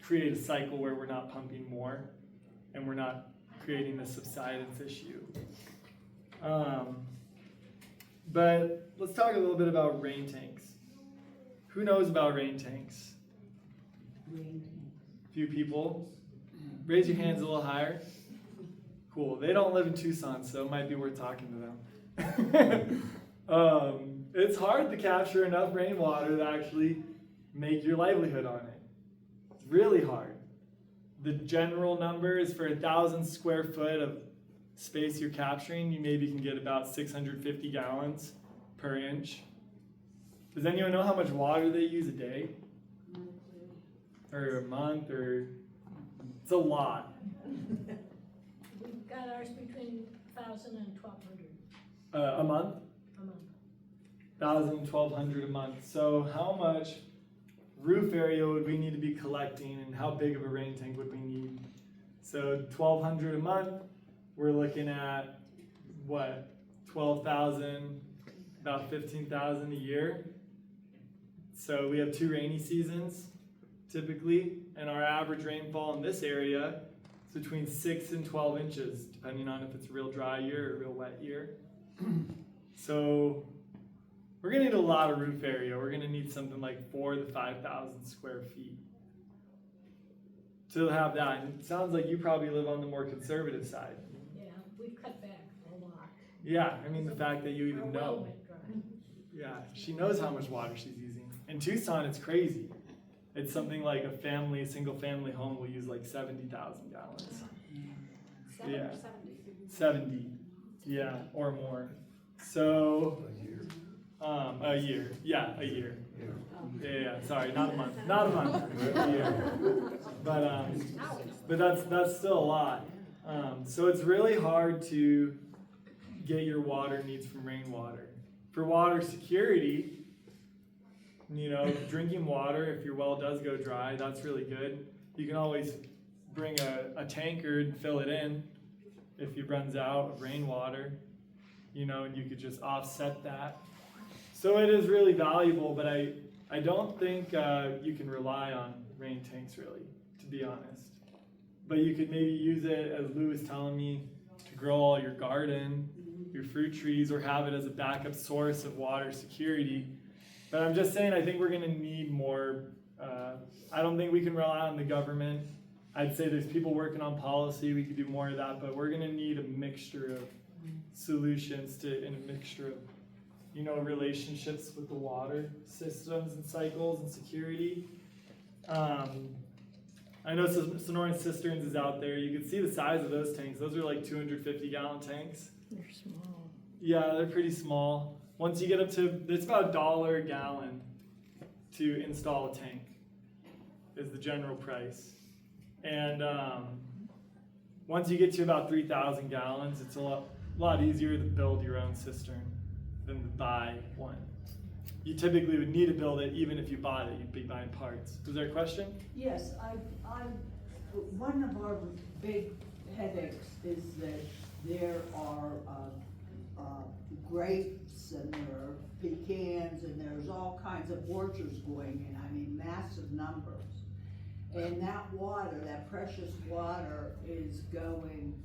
create a cycle where we're not pumping more and we're not creating the subsidence issue. But let's talk a little bit about rain tanks. Who knows about rain tanks? A few people. Raise your hands a little higher. Cool. They don't live in Tucson, so it might be worth talking to them. It's hard to capture enough rainwater to actually make your livelihood on it. It's really hard. The general number is for 1,000 square foot of space you're capturing, you maybe can get about 650 gallons per inch. Does anyone know how much water they use a day? Or a month, or it's a lot. We've got ours between 1,000 and 1,200 A month? a month. 1,000, 1,200 a month. So how much roof area would we need to be collecting, and how big of a rain tank would we need? So 1,200 a month, we're looking at what, 12,000, about 15,000 a year. So we have 2 rainy seasons typically, and our average rainfall in this area is between 6 and 12 inches, depending on if it's a real dry year or a real wet year. So we're gonna need a lot of roof area. We're gonna need something like 4,000 to 5,000 square feet to have that. And it sounds like you probably live on the more conservative side. Yeah, we've cut back a lot. Yeah, I mean the fact that you Our even well know. went dry. Yeah, she knows how much water she's using. In Tucson, it's crazy. It's something like a single family home will use like 70,000 gallons. 7 Yeah. or 70. 70, yeah, or more. So, a year, yeah, a year. Yeah, sorry, not a month, a year. But that's still a lot. So it's really hard to get your water needs from rainwater. For water security, you know, drinking water, if your well does go dry, that's really good. You can always bring a tanker and fill it in if it runs out of rainwater, you know, and you could just offset that. So it is really valuable, but I don't think you can rely on rain tanks really, to be honest. But you could maybe use it, as Lou was telling me, to grow all your garden, your fruit trees, or have it as a backup source of water security. But I'm just saying, I think we're gonna need more. I don't think we can rely on the government. I'd say there's people working on policy, we could do more of that, but we're gonna need a mixture of solutions and a mixture of, you know, relationships with the water systems and cycles and security. I know Sonoran Cisterns is out there. You can see the size of those tanks. Those are like 250 gallon tanks. They're small. Yeah, they're pretty small. Once you get up to, it's about $1 a gallon to install a tank is the general price. And once you get to about 3,000 gallons, it's a lot easier to build your own cistern than to buy one. You typically would need to build it even if you bought it, you'd be buying parts. Was there a question? Yes, one of our big headaches is that there are grapes and there are pecans and there's all kinds of orchards going in, I mean massive numbers. And that water, that precious water is going,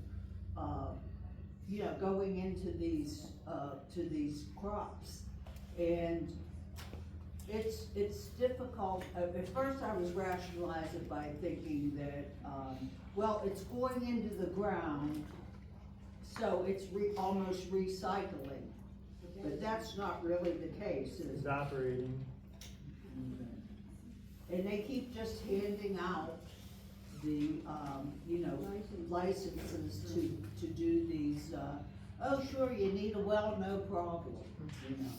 you know, going into these, to these crops. And it's difficult. At first I was rationalizing it by thinking that, well, it's going into the ground, so it's almost recycling. But that's not really the case. It's evaporating. And they keep just handing out the, you know, licenses to do these, oh, sure, you need a well, no problem, you know.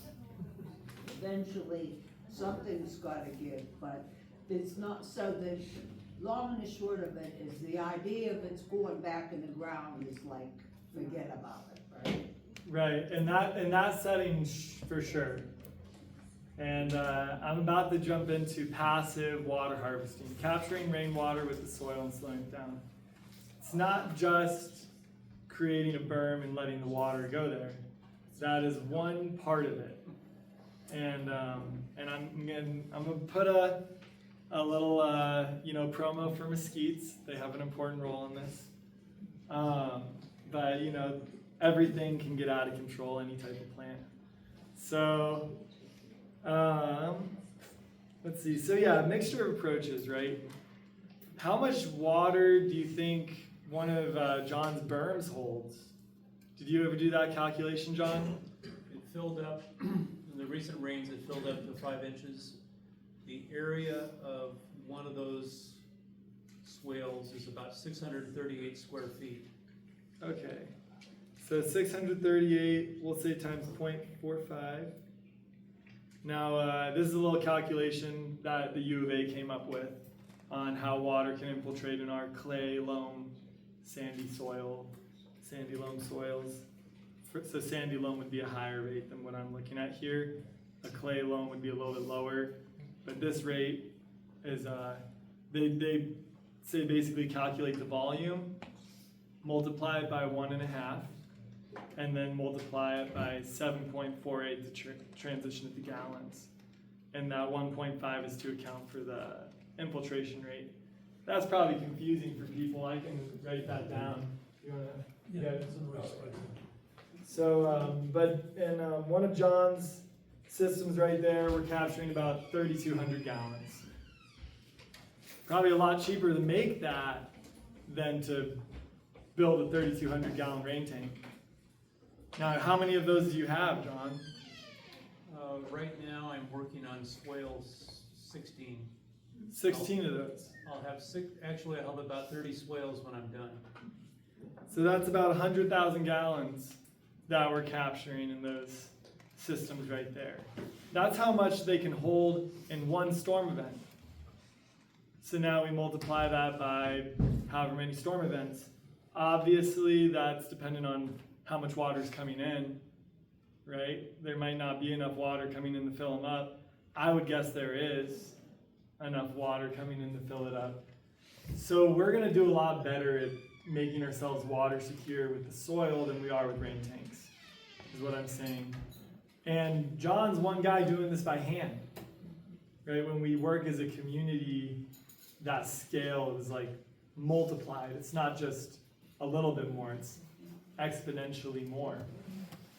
Eventually, something's gotta give, but it's not, so the long and the short of it is the idea of it's going back in the ground is like, forget about it, right? Right, in that setting, for sure. And I'm about to jump into passive water harvesting, capturing rainwater with the soil and slowing it down. It's not just creating a berm and letting the water go there. That is one part of it. And I'm gonna put a little promo for mesquites. They have an important role in this. But you know, everything can get out of control, any type of plant. So let's see. So yeah, mixture of approaches, right? How much water do you think one of John's berms holds? Did you ever do that calculation, John? It filled up, in the recent rains, it filled up to 5 inches. The area of one of those swales is about 638 square feet. Okay. So 638, we'll say times 0.45. Now, this is a little calculation that the U of A came up with on how water can infiltrate in our clay, loam, sandy loam soils. So sandy loam would be a higher rate than what I'm looking at here. A clay loam would be a little bit lower. But this rate is, they say basically calculate the volume, multiply it by 1.5, and then multiply it by 7.48 to transition it to gallons. And that 1.5 is to account for the infiltration rate. That's probably confusing for people. I can write that down. You wanna? Yeah. So, but in one of John's systems right there, we're capturing about 3,200 gallons. Probably a lot cheaper to make that than to build a 3,200 gallon rain tank. Now, how many of those do you have, John? Right now, I'm working on swales 16. 16 of those. I'll have actually I'll have about 30 swales when I'm done. So that's about 100,000 gallons that we're capturing in those systems right there. That's how much they can hold in one storm event. So now we multiply that by however many storm events. Obviously, that's dependent on how much water is coming in, right? There might not be enough water coming in to fill them up. I would guess there is enough water coming in to fill it up. So we're gonna do a lot better at making ourselves water secure with the soil than we are with rain tanks, is what I'm saying. And John's one guy doing this by hand, right? When we work as a community, that scale is like multiplied. It's not just a little bit more, it's exponentially more.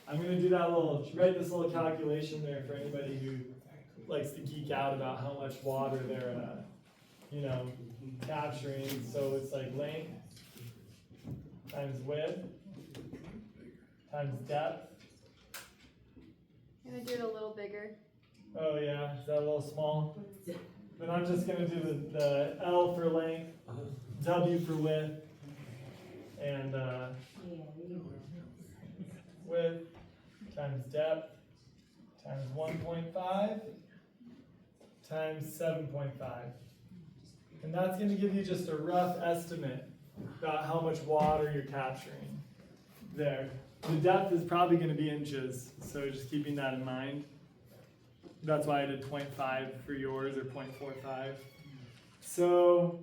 I'm gonna do that write this little calculation there for anybody who likes to geek out about how much water they're, capturing. So it's like length times width times depth. I'm gonna do it a little bigger. Oh yeah, is that a little small? Then I'm just gonna do the L for length, W for width, and width times depth times 1.5 times 7.5. And that's going to give you just a rough estimate about how much water you're capturing there. The depth is probably going to be inches, so just keeping that in mind. That's why I did 0.5 for yours, or 0.45. So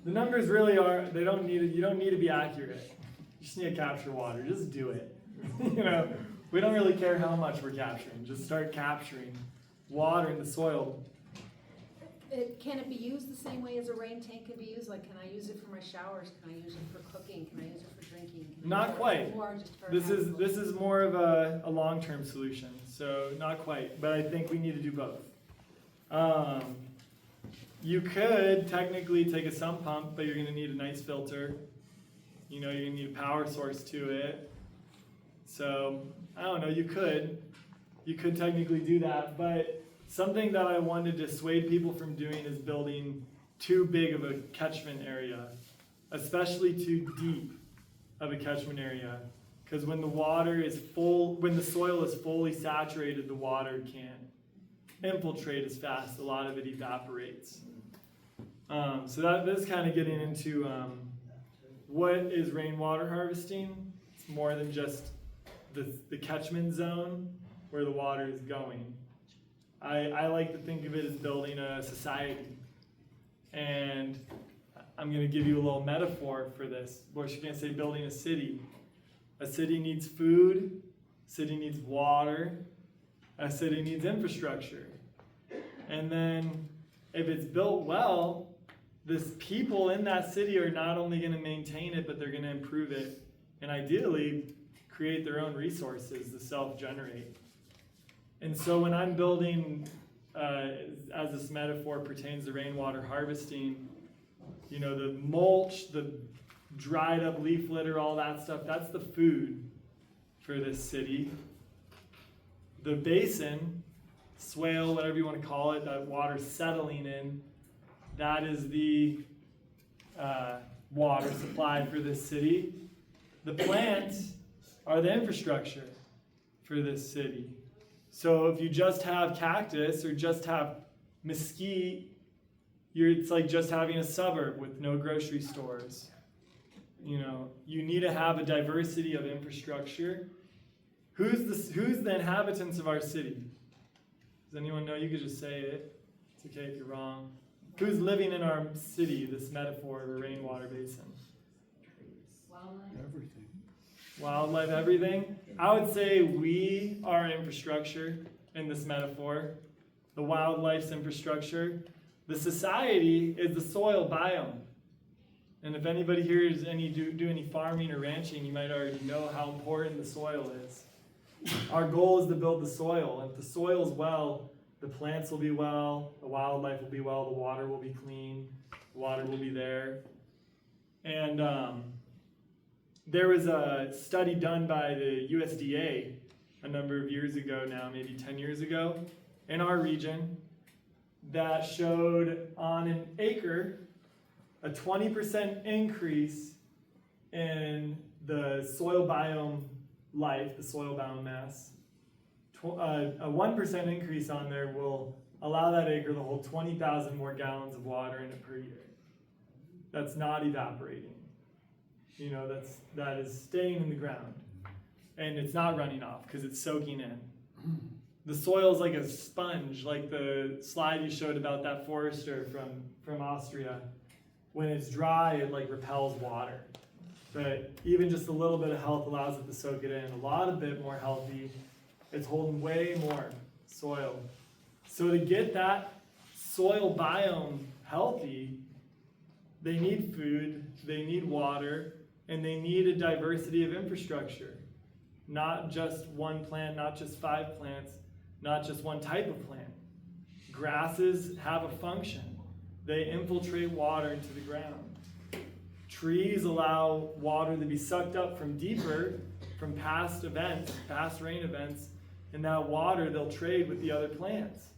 the numbers really are, you don't need to be accurate. You just need to capture water, just do it. We don't really care how much we're capturing, just start capturing water in the soil. Can it be used the same way as a rain tank can be used? Like, can I use it for my showers? Can I use it for cooking? Can I use it for drinking? Not quite. This is more of a long-term solution, so not quite. But I think we need to do both. You could technically take a sump pump, but you're going to need a nice filter. You're going to need a power source to it. So I don't know. You could technically do that, but something that I wanted to dissuade people from doing is building too big of a catchment area, especially too deep of a catchment area. Because when the when the soil is fully saturated, the water can't infiltrate as fast. A lot of it evaporates. So that's kind of getting into what is rainwater harvesting. It's more than just the catchment zone where the water is going. I like to think of it as building a society. And I'm going to give you a little metaphor for this. Or you can say building a city. A city needs food, a city needs water, a city needs infrastructure. And then if it's built well, the people in that city are not only going to maintain it, but they're going to improve it. And ideally, create their own resources to self-generate. And so when I'm building, as this metaphor pertains to rainwater harvesting, you know, the mulch, the dried up leaf litter, all that stuff, that's the food for this city. The basin, swale, whatever you want to call it, that water's settling in, that is the water supply for this city. The plants are the infrastructure for this city. So if you just have cactus or just have mesquite, it's like just having a suburb with no grocery stores. You know, you need to have a diversity of infrastructure. Who's the inhabitants of our city? Does anyone know? You could just say it. It's okay if you're wrong. Who's living in our city, this metaphor of a rainwater basin? Everything. Wildlife, everything. I would say we are infrastructure in this metaphor. The wildlife's infrastructure. The society is the soil biome. And if anybody here is do any farming or ranching, you might already know how important the soil is. Our goal is to build the soil. If the soil is well, the plants will be well, the wildlife will be well, the water will be clean, the water will be there. And there was a study done by the USDA a number of years ago now, maybe 10 years ago, in our region that showed on an acre a 20% increase in the soil biome life, the soil biomass. A 1% increase on there will allow that acre to hold 20,000 more gallons of water in it per year. That's not evaporating. You know, that is staying in the ground. And it's not running off because it's soaking in. The soil is like a sponge, like the slide you showed about that forester from Austria. When it's dry, it like repels water. But even just a little bit of health allows it to soak it in. A lot of bit more healthy, it's holding way more soil. So to get that soil biome healthy, they need food, they need water, and they need a diversity of infrastructure. Not just one plant, not just 5 plants, not just one type of plant. Grasses have a function. They infiltrate water into the ground. Trees allow water to be sucked up from deeper, from past events, past rain events, and that water they'll trade with the other plants.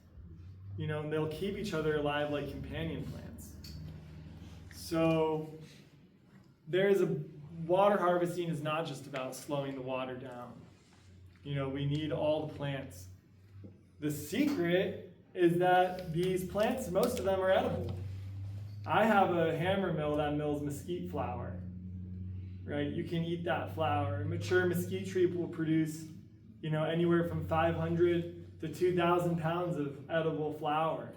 You know, and they'll keep each other alive like companion plants. So water harvesting is not just about slowing the water down. You know, we need all the plants. The secret is that these plants, most of them are edible. I have a hammer mill that mills mesquite flower, right? You can eat that flower. A mature mesquite tree will produce, you know, anywhere from 500 to 2,000 pounds of edible flower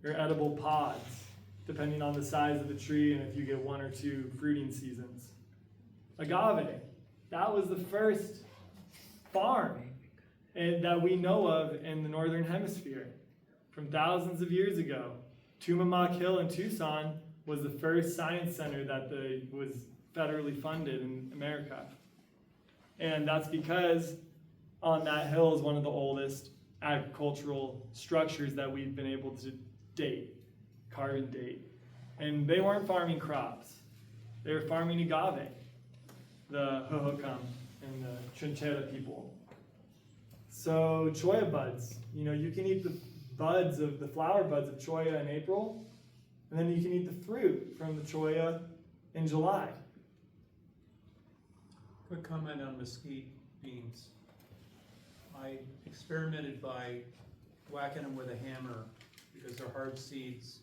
or edible pods, depending on the size of the tree and if you get 1 or 2 fruiting seasons. Agave, that was the first farm that we know of in the Northern Hemisphere from thousands of years ago. Tumamoc Hill in Tucson was the first science center that was federally funded in America. And that's because on that hill is one of the oldest agricultural structures that we've been able to carbon date. And they weren't farming crops. They were farming agave, the Hohokam and the Trinchera people. So cholla buds, you know, you can eat the flower buds of cholla in April, And then you can eat the fruit from the cholla in July. Quick comment on mesquite beans. I experimented by whacking them with a hammer because they're hard seeds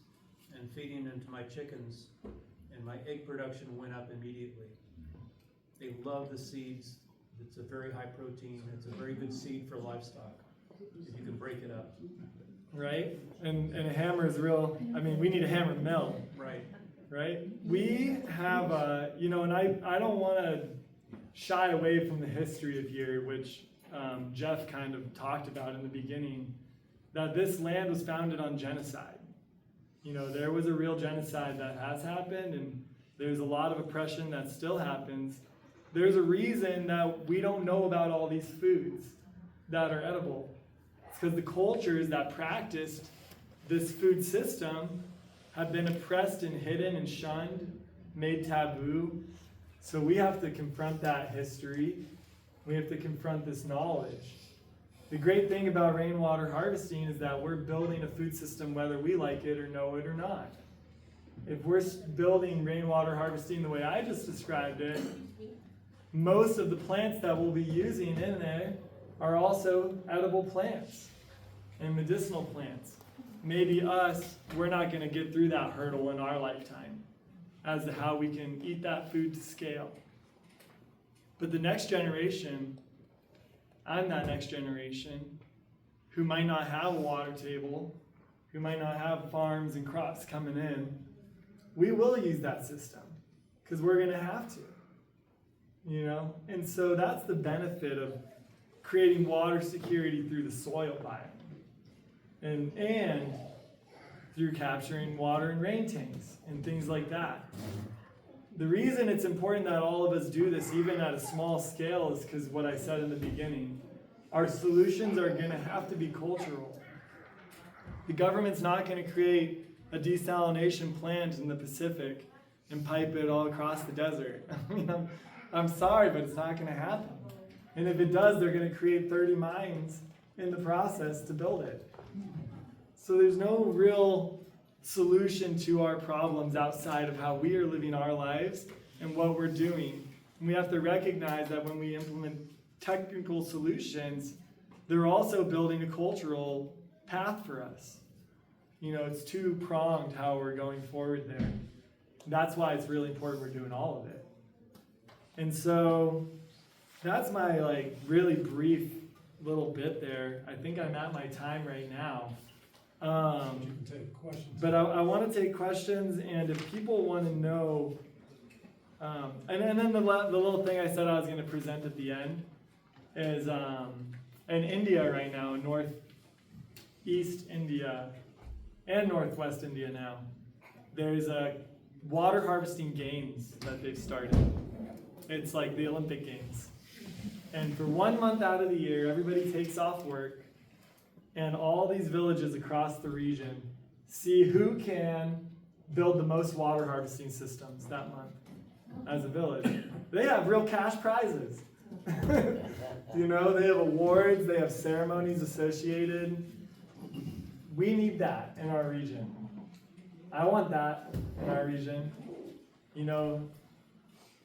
and feeding them to my chickens, and my egg production went up immediately. They love the seeds. It's a very high protein. It's a very good seed for livestock if you can break it up. Right? And a hammer is real, I mean, we need a hammer mill. Right. Right? We have, and I don't want to shy away from the history of here, which Jeff kind of talked about in the beginning, that this land was founded on genocide. There was a real genocide that has happened, and there's a lot of oppression that still happens. There's a reason that we don't know about all these foods that are edible. It's because the cultures that practiced this food system have been oppressed and hidden and shunned, made taboo. So we have to confront that history. We have to confront this knowledge. The great thing about rainwater harvesting is that we're building a food system whether we like it or know it or not. If we're building rainwater harvesting the way I just described it, most of the plants that we'll be using in there are also edible plants and medicinal plants. Maybe we're not going to get through that hurdle in our lifetime as to how we can eat that food to scale. But the next generation, I'm that next generation who might not have a water table, who might not have farms and crops coming in, we will use that system because we're going to have to. And so that's the benefit of creating water security through the soil biome and through capturing water in rain tanks and things like that. The reason it's important that all of us do this, even at a small scale, is because what I said in the beginning, our solutions are going to have to be cultural. The government's not going to create a desalination plant in the Pacific and pipe it all across the desert. I mean, I'm sorry, but it's not going to happen. And if it does, they're going to create 30 mines in the process to build it. So there's no real solution to our problems outside of how we are living our lives and what we're doing. And we have to recognize that when we implement technical solutions, they're also building a cultural path for us. It's two-pronged how we're going forward there. That's why it's really important we're doing all of it. And so that's my really brief little bit there. I think I'm at my time right now. You can take questions. But I want to take questions, and if people want to know, and then the little thing I said I was going to present at the end is in India right now, in northeast India and northwest India now, there's a water harvesting games that they've started. It's like the Olympic Games. And for 1 month out of the year, everybody takes off work, and all these villages across the region see who can build the most water harvesting systems that month as a village. They have real cash prizes. They have awards, they have ceremonies associated. We need that in our region. I want that in our region.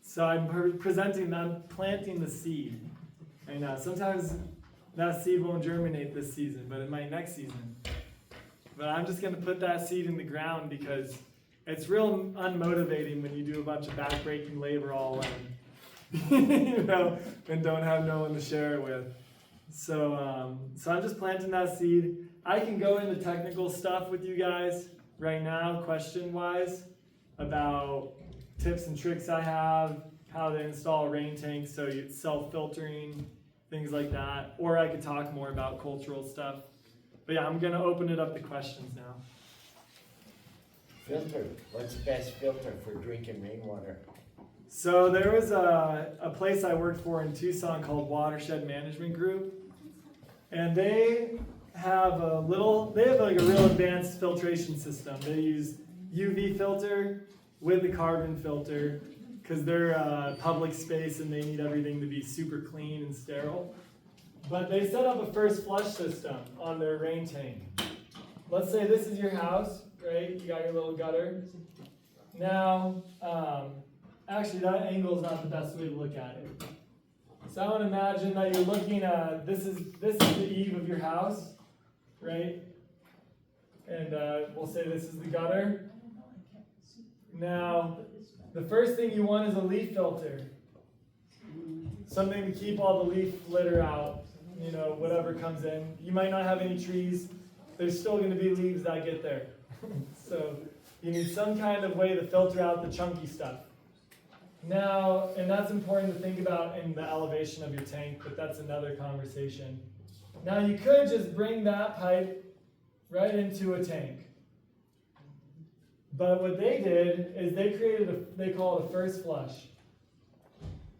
So I'm planting the seed. I know, sometimes that seed won't germinate this season, but it might next season. But I'm just going to put that seed in the ground because it's real unmotivating when you do a bunch of back-breaking labor all alone, and don't have no one to share it with. So I'm just planting that seed. I can go into technical stuff with you guys right now, question-wise, about tips and tricks I have, how to install a rain tank, so you self-filtering, things like that. Or I could talk more about cultural stuff. But yeah, I'm going to open it up to questions now. Filter. What's the best filter for drinking rainwater? So there was a place I worked for in Tucson called Watershed Management Group. And they have a real advanced filtration system. They use UV filter with a carbon filter because they're a public space and they need everything to be super clean and sterile. But they set up a first flush system on their rain tank. Let's say this is your house right? You got your little gutter. Now, actually that angle is not the best way to look at it. So I want to imagine that you're looking at, this is the eave of your house, right? And we'll say this is the gutter. Now, the first thing you want is a leaf filter. Something to keep all the leaf litter out, you know, whatever comes in. You might not have any trees. There's still going to be leaves that get there. So you need some kind of way to filter out the chunky stuff. Now, and that's important to think about in the elevation of your tank, but that's another conversation. Now you could just bring that pipe right into a tank. But what they did is they created they call it a first flush,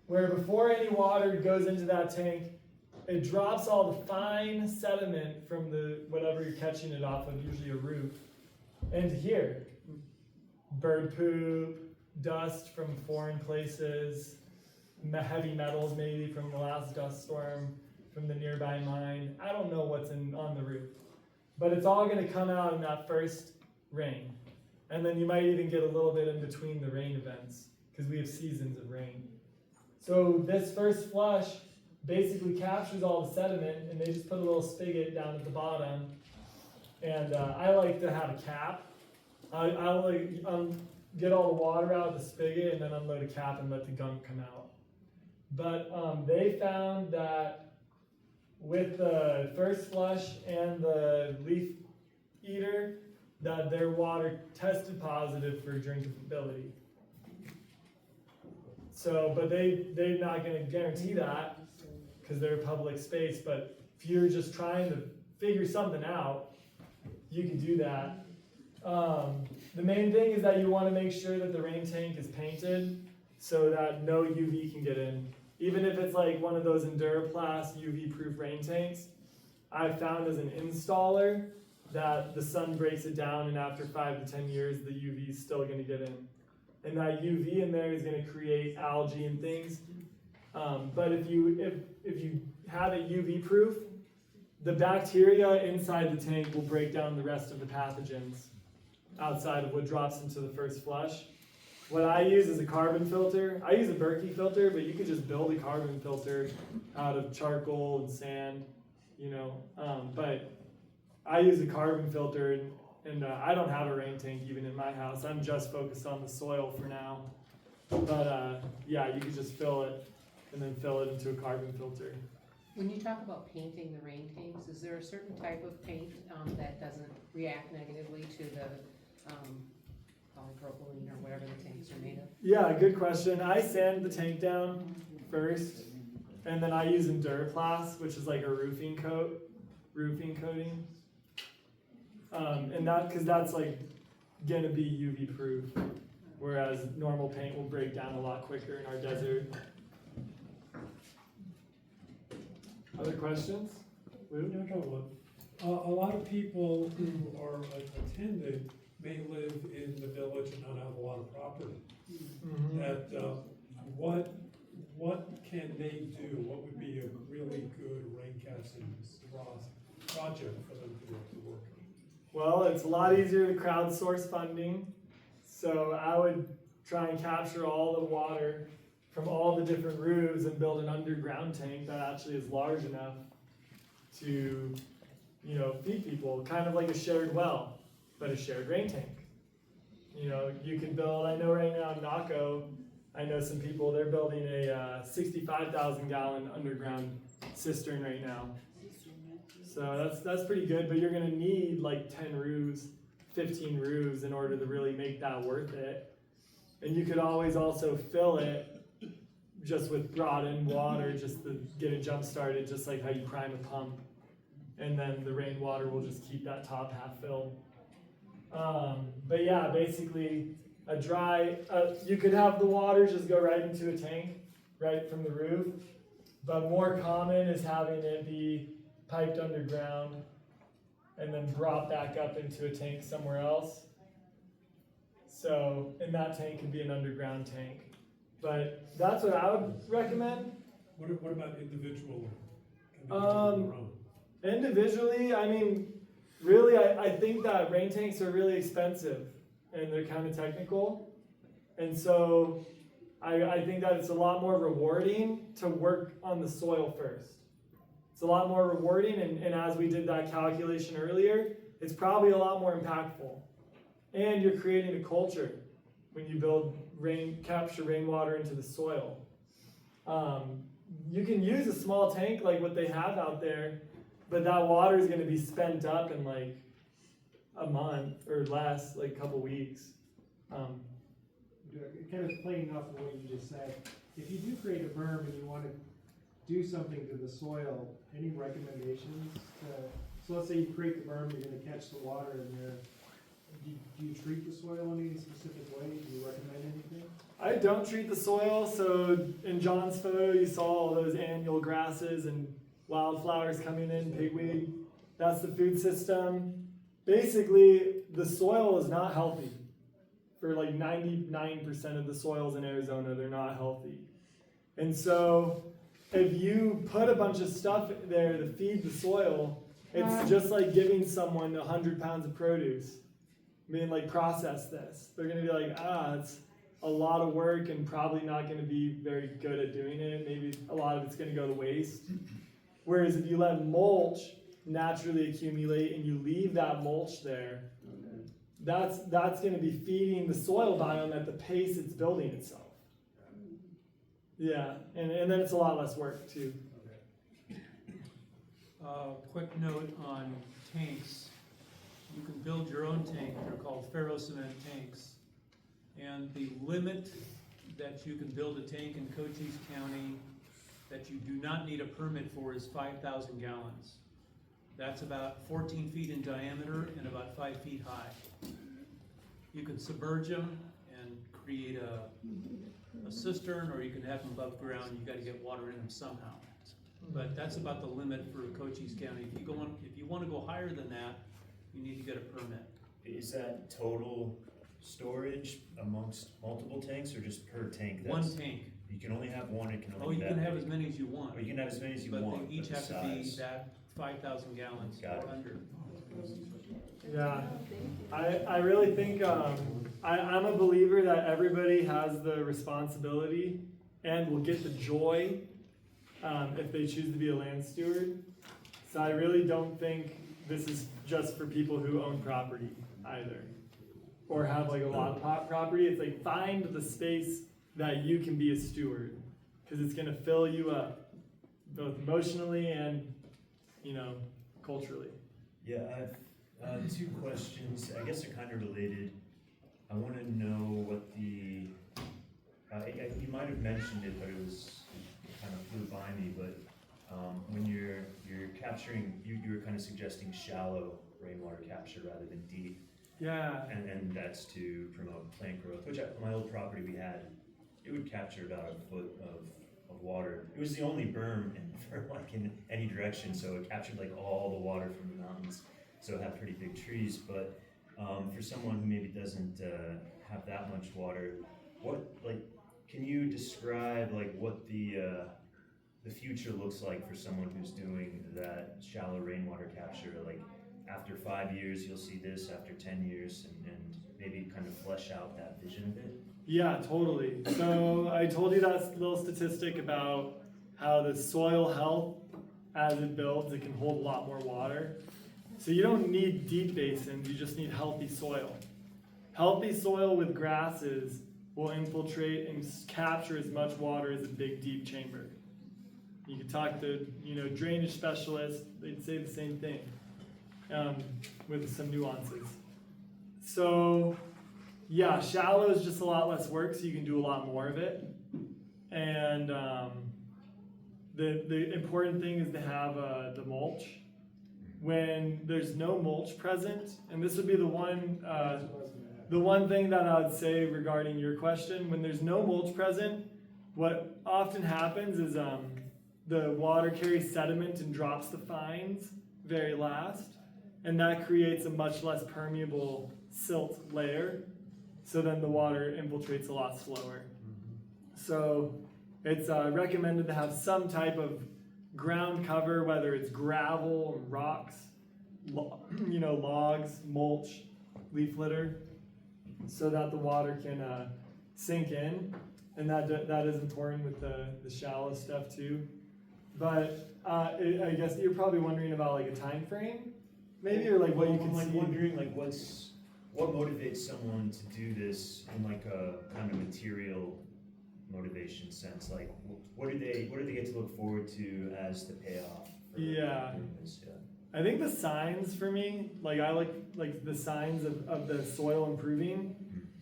where before any water goes into that tank, it drops all the fine sediment from the whatever you're catching it off of, usually a roof, into here. Bird poop, dust from foreign places, heavy metals maybe from the last dust storm, from the nearby mine. I don't know what's on the roof. But it's all going to come out in that first rain. And then you might even get a little bit in between the rain events, because we have seasons of rain. So this first flush basically captures all the sediment, and they just put a little spigot down at the bottom. And I like to have a cap. I'll get all the water out of the spigot and then unload a cap and let the gunk come out. But they found that with the first flush and the leaf eater, that their water tested positive for drinkability. So, but they're not going to guarantee that because they're a public space. But if you're just trying to figure something out, you can do that. The main thing is that you want to make sure that the rain tank is painted so that no UV can get in. Even if it's like one of those Enduraplast UV-proof rain tanks, I found as an installer that the sun breaks it down, and after 5 to 10 years, the UV is still going to get in. And that UV in there is going to create algae and things. But if you have it UV-proof, the bacteria inside the tank will break down the rest of the pathogens outside of what drops into the first flush. What I use is a carbon filter. I use a Berkey filter, but you could just build a carbon filter out of charcoal and sand, you know. But I use a carbon filter, and I don't have a rain tank even in my house. I'm just focused on the soil for now. But yeah, you could just fill it and then fill it into a carbon filter. When you talk about painting the rain tanks, is there a certain type of paint that doesn't react negatively to the polypropylene or whatever the tanks are made of? Yeah, good question. I sand the tank down first, and then I use Enduraplast, which is like a roofing coating. And because that's like gonna be UV proof, whereas normal paint will break down a lot quicker in our desert. Other questions? Lou? A lot of people who are attending may live in the village and not have a lot of property. Mm-hmm. That what can they do? What would be a really good rain casting project for them to work on? Well, it's a lot easier to crowdsource funding. So I would try and capture all the water from all the different roofs and build an underground tank that actually is large enough to, you know, feed people, kind of like a shared well, but a shared rain tank. You know, you can build, I know right now in Naco, I know some people, they're building a 65,000 gallon underground cistern right now. So that's pretty good, but you're gonna need like 10 roofs, 15 roofs in order to really make that worth it. And you could always also fill it just with brought in water, just to get it jump started, just like how you prime a pump. And then the rainwater will just keep that top half filled. But yeah, basically a dry, you could have the water just go right into a tank, right from the roof. But more common is having it be piped underground and then brought back up into a tank somewhere else. So, and that tank could be an underground tank. But that's what I would recommend. What about individual? Can they do it on their own? Individually, I mean, really, I think that rain tanks are really expensive and they're kind of technical. And so I think that it's a lot more rewarding to work on the soil first. It's a lot more rewarding, and as we did that calculation earlier, it's probably a lot more impactful. And you're creating a culture when you build capture rainwater into the soil. You can use a small tank like what they have out there, but that water is going to be spent up in like a month or less, like a couple weeks. Kind of playing off of what you just said, if you do create a berm and you want to do something to the soil, any recommendations? So let's say you create the berm, you're going to catch the water in there. Do you treat the soil in any specific way? Do you recommend anything? I don't treat the soil, so in John's photo you saw all those annual grasses and wildflowers coming in, pigweed. That's the food system. Basically, the soil is not healthy. For like 99% of the soils in Arizona, they're not healthy. And so if you put a bunch of stuff there to feed the soil, it's just like giving someone 100 pounds of produce. I mean, like, process this. They're going to be like, it's a lot of work and probably not going to be very good at doing it. Maybe a lot of it's going to go to waste. Whereas if you let mulch naturally accumulate and you leave that mulch there, that's going to be feeding the soil biome at the pace it's building itself. Yeah, and then it's a lot less work too. Quick note on tanks. You can build your own tank. They're called ferro-cement tanks. And the limit that you can build a tank in Cochise County that you do not need a permit for is 5,000 gallons. That's about 14 feet in diameter and about 5 feet high. You can submerge them and create a cistern, or you can have them above ground. You got to get water in them somehow. But that's about the limit for Cochise County. If you want to go higher than that, you need to get a permit. Is that total storage amongst multiple tanks, or just per tank? One tank. You can only have one. It can only. You can have as many as you want. Or you can have as many as you but want. They each have to be size. that 5,000 gallons or under. Yeah, I really think I'm a believer that everybody has the responsibility and will get the joy if they choose to be a land steward. So I really don't think this is just for people who own property either, or have like a lot of property. It's like, find the space that you can be a steward, because it's going to fill you up both emotionally and, culturally. Yeah, I have two questions. I guess they're kind of related. I want to know what the, you might have mentioned it, but it kind of flew by me, but when you're capturing, you were kind of suggesting shallow rainwater capture rather than deep. Yeah. And that's to promote plant growth, which on my old property we had, it would capture about a foot of water. It was the only berm for like in any direction, so it captured like all the water from the mountains. So it had pretty big trees, but for someone who maybe doesn't have that much water, can you describe like what the future looks like for someone who's doing that shallow rainwater capture? Like, after 5 years you'll see this, after 10 years, and maybe kind of flesh out that vision a bit? Yeah, totally. So I told you that little statistic about how the soil health, as it builds, it can hold a lot more water. So you don't need deep basins, you just need healthy soil. Healthy soil with grasses will infiltrate and capture as much water as a big deep chamber. You can talk to drainage specialists, they'd say the same thing, with some nuances. So yeah, shallow is just a lot less work, so you can do a lot more of it. And the important thing is to have the mulch. When there's no mulch present, and this would be the one thing that I would say regarding your question, when there's no mulch present, what often happens is the water carries sediment and drops the fines very last, and that creates a much less permeable silt layer, so then the water infiltrates a lot slower. So it's recommended to have some type of ground cover, whether it's gravel or rocks, logs, mulch, leaf litter, so that the water can sink in, and that is important with the shallow stuff too. But I guess you're probably wondering about like a time frame, maybe, or like what you can I'm see. wondering like what motivates someone to do this in like a kind of material motivation sense? Like what do they get to look forward to as the payoff for doing this? I think the signs for me, like I like the signs of the soil improving,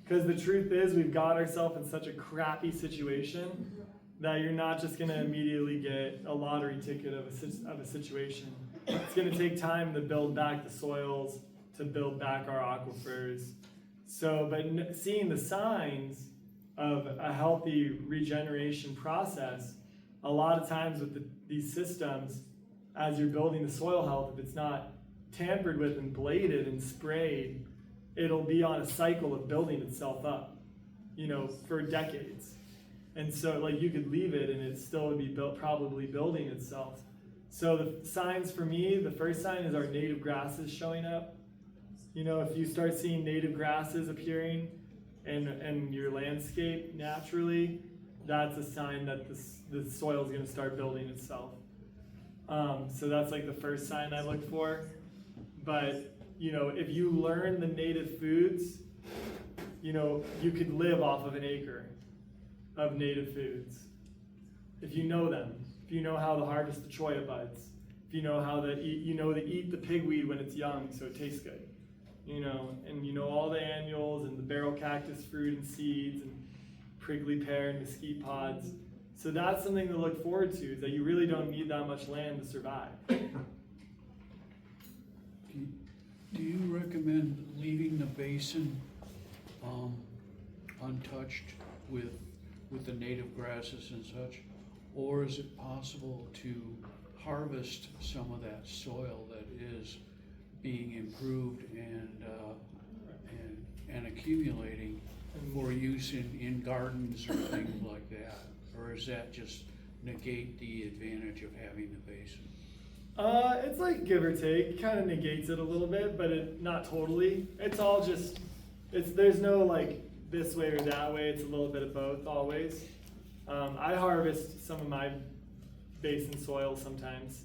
because the truth is we've got ourselves in such a crappy situation that you're not just gonna immediately get a lottery ticket of a situation. It's gonna take time to build back the soils, to build back our aquifers. So, but seeing the signs of a healthy regeneration process, a lot of times with these systems, as you're building the soil health, if it's not tampered with and bladed and sprayed, it'll be on a cycle of building itself up, for decades. And so like you could leave it and it still would be probably building itself. So the signs for me, the first sign is our native grasses showing up. If you start seeing native grasses appearing in your landscape naturally, that's a sign that the soil is gonna start building itself. So that's like the first sign I look for. But, if you learn the native foods, you could live off of an acre of native foods. If you know them, if you know how to harvest the cholla buds, if you know how to eat the pigweed when it's young so it tastes good, and all the annuals and the barrel cactus fruit and seeds and prickly pear and mesquite pods. So that's something to look forward to, is that you really don't need that much land to survive. Do you recommend leaving the basin untouched with the native grasses and such? Or is it possible to harvest some of that soil that is being improved and accumulating for use in gardens or things like that? Or is that just negate the advantage of having the basin? It's like give or take, kind of negates it a little bit, but not totally. It's all just, there's no like this way or that way, it's a little bit of both always. I harvest some of my basin soil sometimes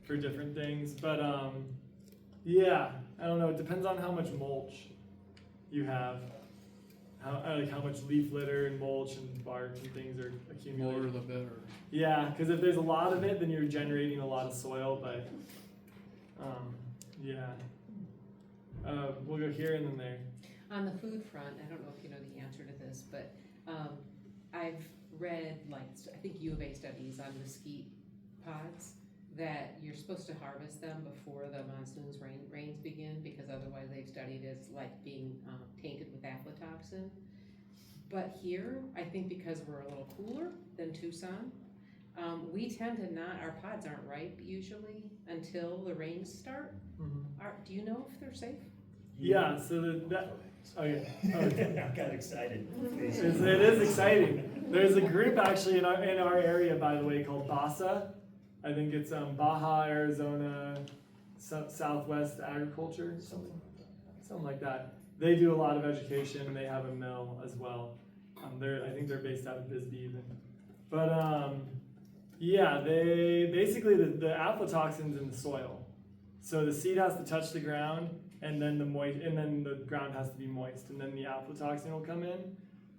for different things, but yeah, I don't know, it depends on how much mulch you have. How much leaf litter and mulch and bark and things are accumulating. More the better. Yeah, because if there's a lot of it, then you're generating a lot of soil, but yeah. We'll go here and then there. On the food front, I don't know if you know the answer to this, but I've read, I think U of A studies on mesquite pods, that you're supposed to harvest them before the monsoons rains begin, because otherwise they've studied as like being tainted with aflatoxin. But here, I think because we're a little cooler than Tucson, we tend to not, our pods aren't ripe usually until the rains start. Do you know if they're safe? Yeah, so okay. I got excited. It is exciting. There's a group actually in our area, by the way, called BASA. I think it's Baja, Arizona, Southwest Agriculture, something like that. They do a lot of education, and they have a mill as well. I think they're based out of Bisbee even. But yeah, they basically the aflatoxin's in the soil, so the seed has to touch the ground, and then the ground has to be moist, and then the aflatoxin will come in.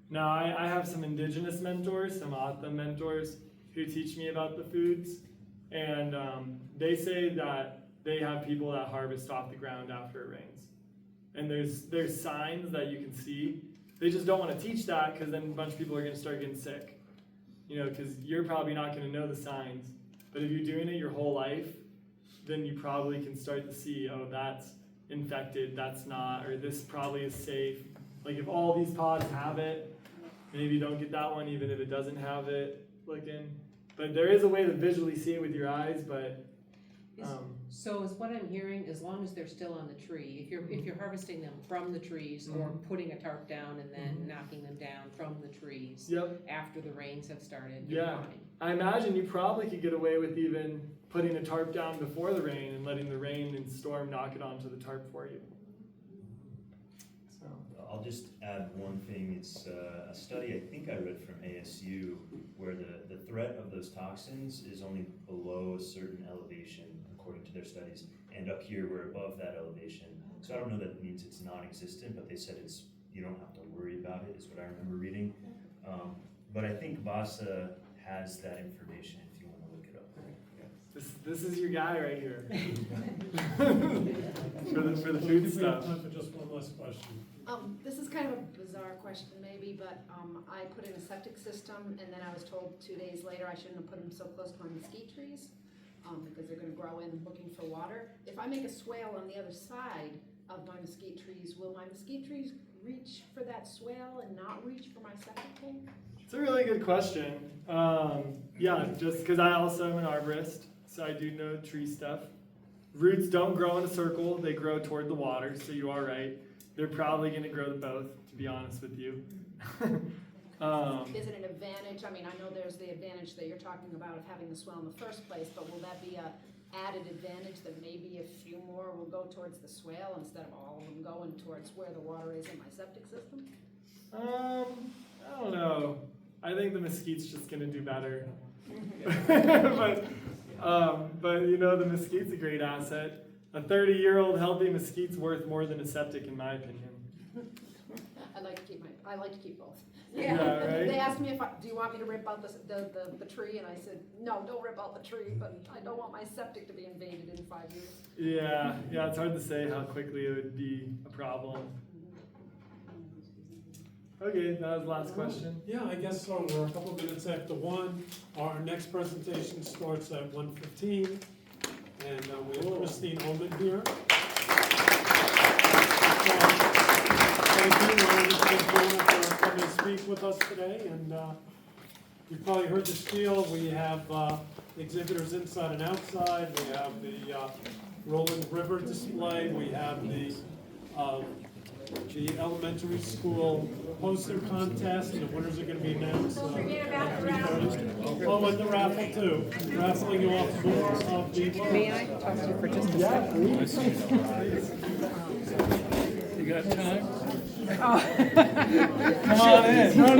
Now I have some indigenous mentors, some Atha mentors, who teach me about the foods. And they say that they have people that harvest off the ground after it rains. And there's signs that you can see. They just don't want to teach that, because then a bunch of people are going to start getting sick. Because you're probably not going to know the signs. But if you're doing it your whole life, then you probably can start to see, oh, that's infected, that's not, or this probably is safe. Like if all these pods have it, maybe don't get that one even if it doesn't have it. But there is a way to visually see it with your eyes, but So is what I'm hearing, as long as they're still on the tree, if you're harvesting them from the trees or putting a tarp down and then knocking them down from the trees Yep. after the rains have started, you're Yeah. fine. I imagine you probably could get away with even putting a tarp down before the rain and letting the rain and storm knock it onto the tarp for you. So. I'll just add one thing. It's a study I think I read from ASU where the threat of those toxins is only below a certain elevation according to their studies. And up here we're above that elevation. So I don't know that it means it's non-existent, but they said you don't have to worry about it is what I remember reading. But I think VASA has that information if you want to look it up. This is your guy right here. for the food stuff. Time for just one last question. This is kind of a bizarre question maybe, but I put in a septic system and then I was told 2 days later I shouldn't have put them so close to my mesquite trees because they're going to grow in looking for water. If I make a swale on the other side of my mesquite trees, will my mesquite trees reach for that swale and not reach for my septic tank? It's a really good question. Yeah, just because I also am an arborist, so I do know tree stuff. Roots don't grow in a circle, they grow toward the water, so you are right. They're probably going to grow both, to be honest with you. Is it an advantage? I mean, I know there's the advantage that you're talking about of having the swale in the first place, but will that be a added advantage that maybe a few more will go towards the swale instead of all of them going towards where the water is in my septic system? I don't know. I think the mesquite's just going to do better. But you know, the mesquite's a great asset. A 30-year-old healthy mesquite's worth more than a septic, in my opinion. I like to keep both. Yeah, right? They asked me do you want me to rip out the tree, and I said, no, don't rip out the tree, but I don't want my septic to be invaded in 5 years. Yeah, it's hard to say how quickly it would be a problem. Okay, that was the last question. Yeah, I guess so. We're a couple minutes after 1. Our next presentation starts at 1:15. And we have Christine Ullman here. Thank you, Ryan, for coming to speak with us today. And you've probably heard the spiel. We have exhibitors inside and outside. We have the Rolling River display. We have the elementary school poster contest, and the winners are going to be announced. Don't forget about the raffle. Oh, and the raffle too. Raffling off more of the. May I talk to you for just a second? You got time? Oh. Come on in. No.